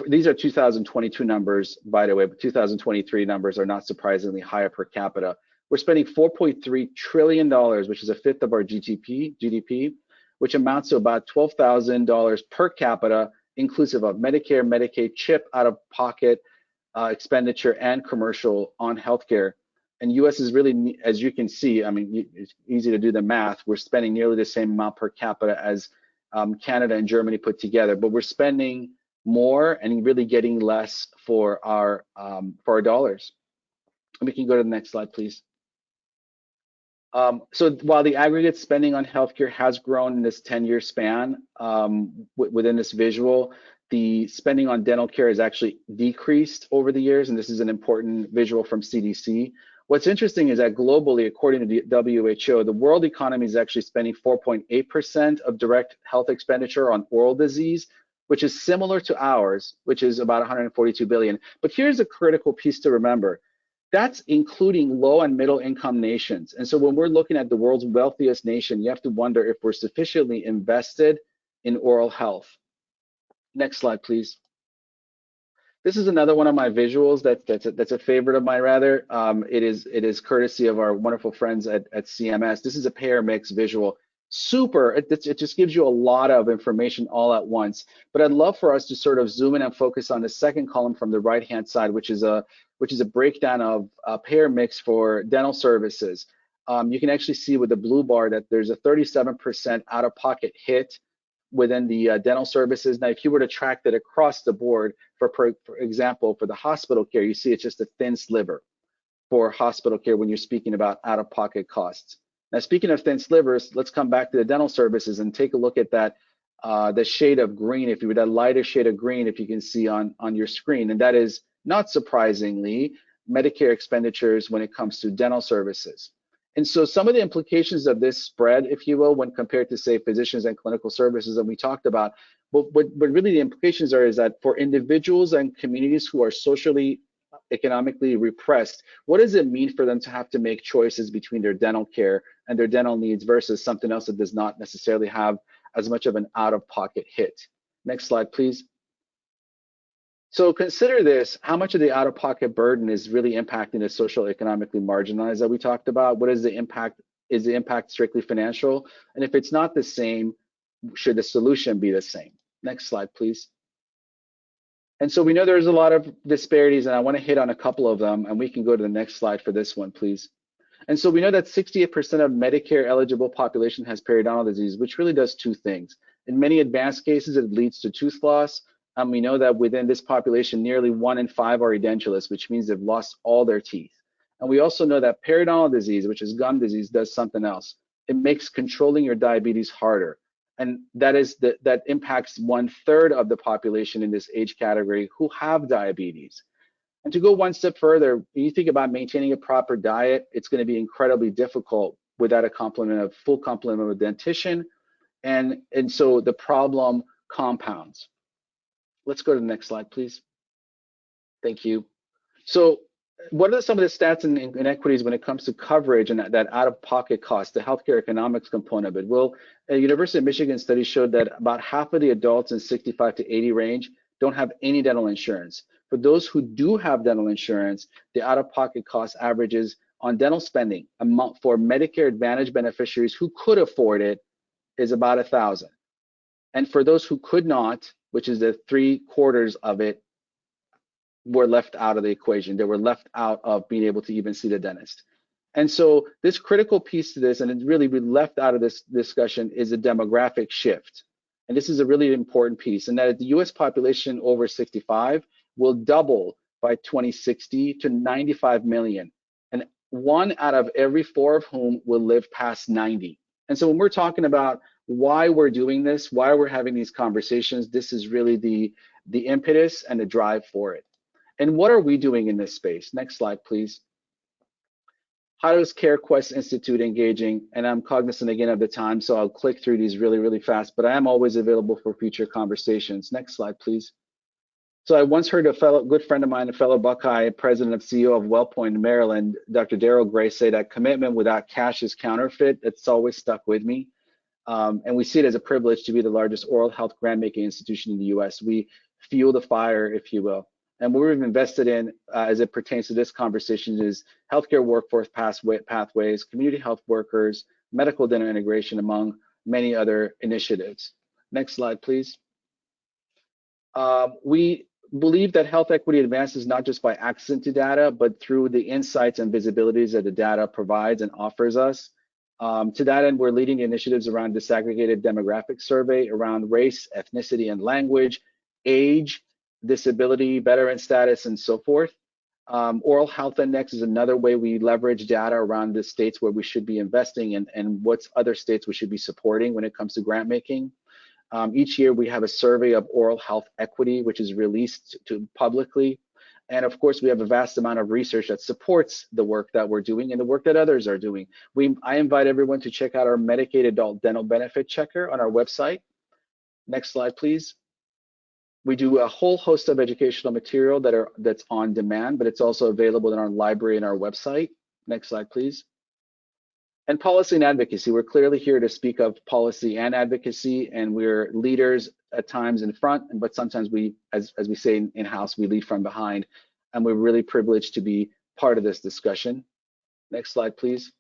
these are 2022 numbers, by the way, but 2023 numbers are not surprisingly higher per capita. We're spending $4.3 trillion, which is a fifth of our GDP, which amounts to about $12,000 per capita, inclusive of Medicare, Medicaid, CHIP, out-of-pocket expenditure, and commercial on healthcare. And US is really, as you can see, I mean, it's easy to do the math. We're spending nearly the same amount per capita as Canada and Germany put together, but we're spending more and really getting less for our dollars. And we can go to the next slide, please. So while the aggregate spending on healthcare has grown in this 10-year span, within this visual, the spending on dental care has actually decreased over the years, and this is an important visual from CDC. What's interesting is that globally, according to the WHO, the world economy is actually spending 4.8% of direct health expenditure on oral disease, which is similar to ours, which is about 142 billion. But here's a critical piece to remember. That's including low and middle income nations. And so when we're looking at the world's wealthiest nation, you have to wonder if we're sufficiently invested in oral health. Next slide, please. This is another one of my visuals that's a favorite of mine, rather. It is courtesy of our wonderful friends at CMS. This is a payer mix visual. Super, it just gives you a lot of information all at once. But I'd love for us to sort of zoom in and focus on the second column from the right-hand side, which is a breakdown of payer mix for dental services. You can actually see with the blue bar that there's a 37% out-of-pocket hit within the dental services. Now, if you were to track that across the board, for example, for the hospital care, you see it's just a thin sliver for hospital care when you're speaking about out-of-pocket costs. Now, speaking of thin slivers, let's come back to the dental services and take a look at that, the shade of green, if you would, that lighter shade of green, if you can see on your screen. And that is, not surprisingly, Medicare expenditures when it comes to dental services. And so some of the implications of this spread, if you will, when compared to, say, physicians and clinical services that we talked about, but really the implications are is that for individuals and communities who are socially, economically repressed, what does it mean for them to have to make choices between their dental care and their dental needs versus something else that does not necessarily have as much of an out-of-pocket hit? Next slide, please. So consider this, how much of the out-of-pocket burden is really impacting the social economically marginalized that we talked about? What is the impact? Is the impact strictly financial? And if it's not the same, should the solution be the same? Next slide, please. And so we know there's a lot of disparities, and I want to hit on a couple of them, and we can go to the next slide for this one, please. And so we know that 68% of Medicare eligible population has periodontal disease, which really does two things. In many advanced cases, it leads to tooth loss. We know that within this population, nearly 1 in 5 are edentulous, which means they've lost all their teeth. And we also know that periodontal disease, which is gum disease, does something else. It makes controlling your diabetes harder. And that impacts 1/3 of the population in this age category who have diabetes. And to go one step further, when you think about maintaining a proper diet, it's going to be incredibly difficult without a full complement of a dentition. And so the problem compounds. Let's go to the next slide, please. Thank you. So what are some of the stats and inequities when it comes to coverage and that out-of-pocket cost, the healthcare economics component of it? Well, a University of Michigan study showed that about half of the adults in 65 to 80 range don't have any dental insurance. For those who do have dental insurance, the out-of-pocket cost averages on dental spending amount for Medicare Advantage beneficiaries who could afford it is about $1,000. And for those who could not, which is the 3/4 of it, were left out of the equation. They were left out of being able to even see the dentist. And so this critical piece to this, and it really been left out of this discussion, is a demographic shift. And this is a really important piece, and that the US population over 65 will double by 2060 to 95 million. And 1 out of every 4 of whom will live past 90. And so when we're talking about why we're doing this, why we're having these conversations, this is really the impetus and the drive for it. And what are we doing in this space? Next slide, please. How does CareQuest Institute engaging? And I'm cognizant again of the time, so I'll click through these really, really fast, but I am always available for future conversations. Next slide, please. So I once heard a good friend of mine, a fellow Buckeye, president and CEO of WellPoint in Maryland, Dr. Daryl Gray, say that commitment without cash is counterfeit. It's always stuck with me. And we see it as a privilege to be the largest oral health grant-making institution in the US. We fuel the fire, if you will. And what we've invested in as it pertains to this conversation is healthcare workforce pathways, community health workers, medical dental integration, among many other initiatives. Next slide, please. We believe that health equity advances not just by access to data, but through the insights and visibilities that the data provides and offers us. To that end, we're leading initiatives around disaggregated demographic survey around race, ethnicity, and language, age, disability, veteran status, and so forth. Oral Health Index is another way we leverage data around the states where we should be investing and what's other states we should be supporting when it comes to grant making. Each year we have a survey of oral health equity, which is released to publicly. And of course, we have a vast amount of research that supports the work that we're doing and the work that others are doing. I invite everyone to check out our Medicaid Adult Dental Benefit Checker on our website. Next slide, please. We do a whole host of educational material that's on demand, but it's also available in our library and our website. Next slide, please. And policy and advocacy. We're clearly here to speak of policy and advocacy, and we're leaders at times in front, but sometimes we, as we say in-house, we lead from behind, and we're really privileged to be part of this discussion. Next slide, please.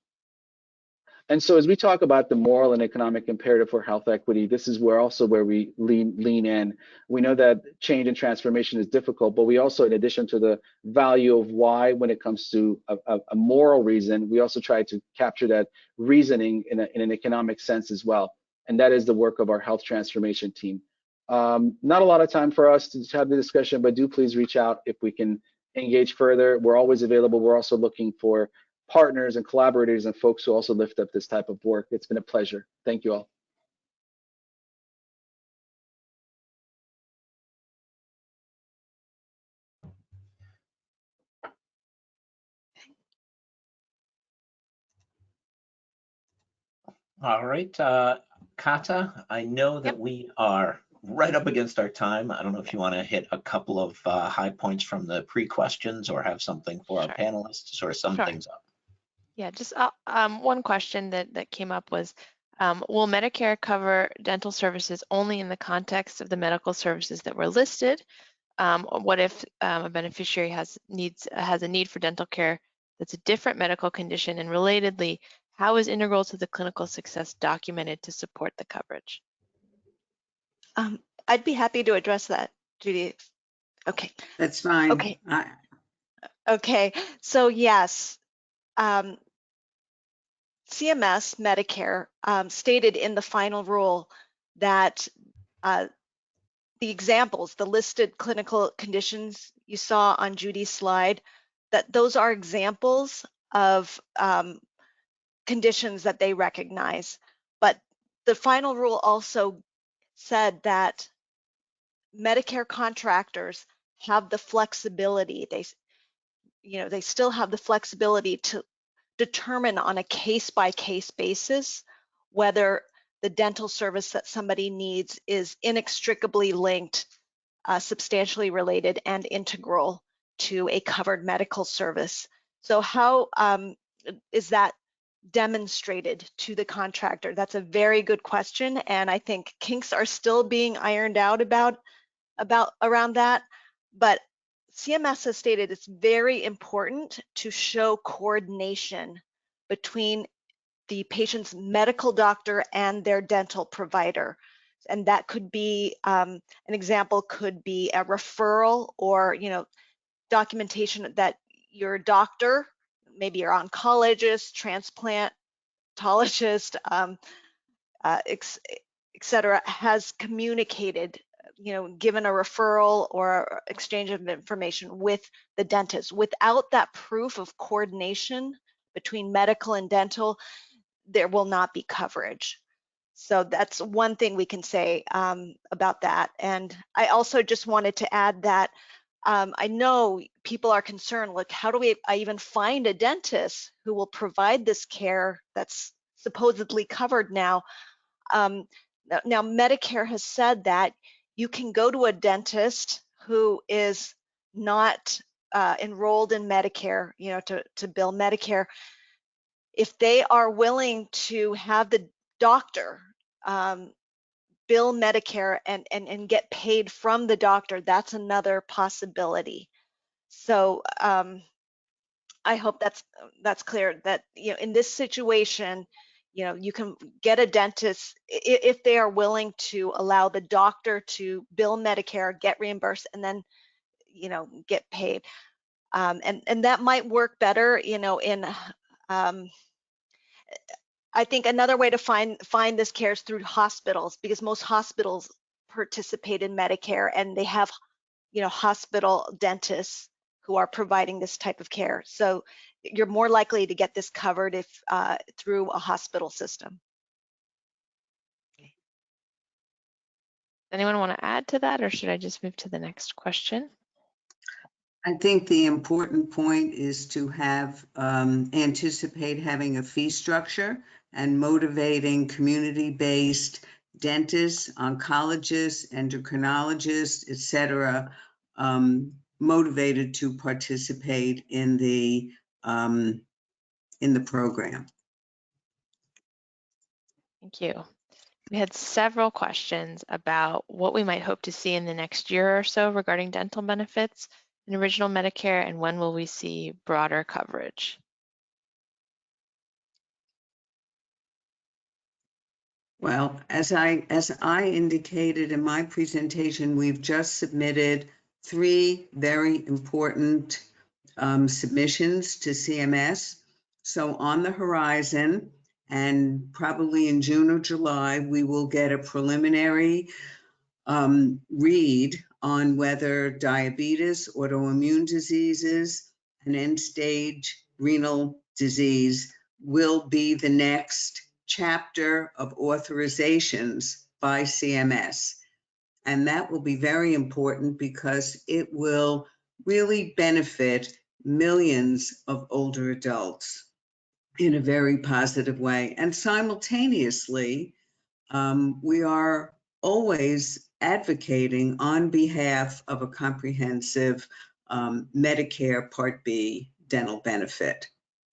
And so as we talk about the moral and economic imperative for health equity, this is where we lean in. We know that change and transformation is difficult, but we also, in addition to the value of why when it comes to a moral reason, we also try to capture that reasoning in an economic sense as well. And that is the work of our health transformation team. Not a lot of time for us to have the discussion, but do please reach out if we can engage further. We're always available. We're also looking for partners and collaborators and folks who also lift up this type of work. It's been a pleasure. Thank you all. All right, Kata, I know that we are right up against our time. I don't know if you want to hit a couple of high points from the pre-questions or have something for our panelists to sort of sum things up. Yeah, just one question that came up was, will Medicare cover dental services only in the context of the medical services that were listed? What if a beneficiary has a need for dental care that's a different medical condition, and relatedly, how is integral to the clinical success documented to support the coverage? I'd be happy to address that, Judy. Okay. That's fine. Okay. Okay. So yes, CMS Medicare stated in the final rule that the examples, the listed clinical conditions you saw on Judy's slide, that those are examples of conditions that they recognize. But the final rule also said that Medicare contractors have the flexibility. They still have the flexibility to determine on a case-by-case basis whether the dental service that somebody needs is inextricably linked, substantially related, and integral to a covered medical service. So how is that demonstrated to the contractor? That's a very good question, and I think kinks are still being ironed out around that. But CMS has stated it's very important to show coordination between the patient's medical doctor and their dental provider. And that could be, an example could be a referral or, documentation that your doctor, maybe your oncologist, transplantologist, et cetera, has communicated, given a referral or exchange of information with the dentist. Without that proof of coordination between medical and dental, there will not be coverage. So that's one thing we can say about that. And I also just wanted to add that I know people are concerned, like, how do I even find a dentist who will provide this care that's supposedly covered now? Now, Medicare has said that you can go to a dentist who is not enrolled in Medicare, to bill Medicare. If they are willing to have the doctor bill Medicare and get paid from the doctor, that's another possibility. So I hope that's clear, that in this situation, you can get a dentist if they are willing to allow the doctor to bill Medicare, get reimbursed, and then get paid. And that might work better, in I think another way to find this care is through hospitals, because most hospitals participate in Medicare and they have, hospital dentists who are providing this type of care. So you're more likely to get this covered if through a hospital system. Does anyone want to add to that, or should I just move to the next question? I think the important point is to have anticipate having a fee structure and motivating community-based dentists, oncologists, endocrinologists, et cetera, motivated to participate in the program. Thank you. We had several questions about what we might hope to see in the next year or so regarding dental benefits in original Medicare, and when will we see broader coverage? Well, as I indicated in my presentation, we've just submitted 3 very important submissions to CMS. So on the horizon, and probably in June or July, we will get a preliminary read on whether diabetes, autoimmune diseases, and end-stage renal disease will be the next chapter of authorizations by CMS. And that will be very important because it will really benefit millions of older adults in a very positive way. And simultaneously, we are always advocating on behalf of a comprehensive Medicare Part B dental benefit.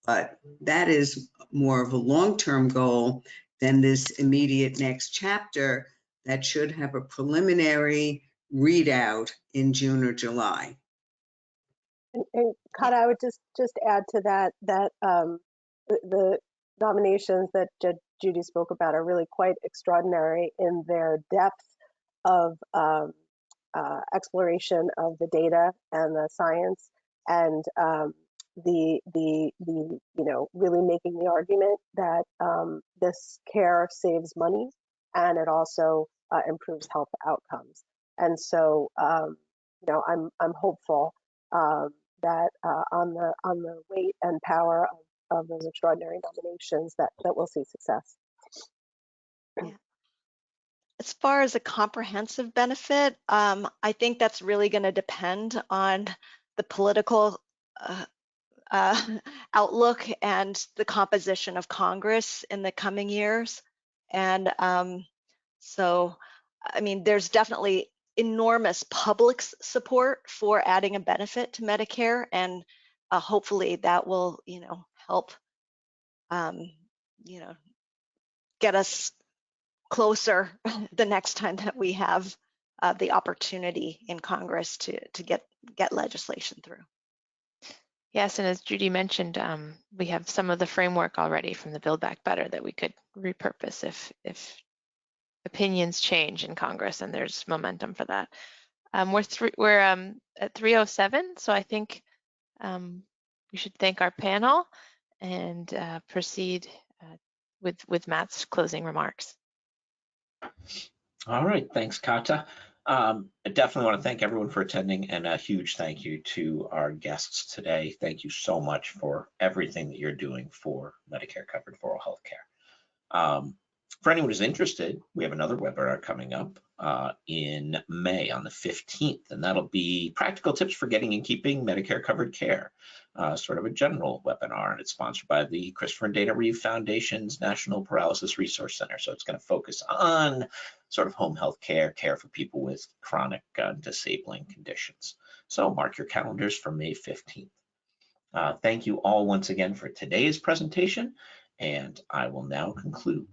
But that is more of a long-term goal than this immediate next chapter that should have a preliminary readout in June or July. And Kata, I would just add to that the nominations that Judge Judy spoke about are really quite extraordinary in their depth of exploration of the data and the science, and the really making the argument that this care saves money and it also improves health outcomes. And so I'm hopeful that on the weight and power of those extraordinary nominations that we'll see success. Yeah. As far as a comprehensive benefit, I think that's really going to depend on the political outlook and the composition of Congress in the coming years. And so, I mean, there's definitely enormous public support for adding a benefit to Medicare, and hopefully that will, help, get us closer the next time that we have the opportunity in Congress to get legislation through. Yes, and as Judy mentioned, we have some of the framework already from the Build Back Better that we could repurpose if opinions change in Congress and there's momentum for that. We're at 3:07, so I think we should thank our panel and proceed with Matt's closing remarks. All right, thanks, Kata. I definitely want to thank everyone for attending, and a huge thank you to our guests today. Thank you so much for everything that you're doing for Medicare covered oral health care. For anyone who's interested, we have another webinar coming up in May on the 15th, and that'll be practical tips for getting and keeping Medicare covered care, sort of a general webinar, and it's sponsored by the Christopher and Dana Reeve Foundation's National Paralysis Resource Center. So it's going to focus on sort of home health care for people with chronic disabling conditions. So mark your calendars for May 15th. Thank you all once again for today's presentation, and I will now conclude.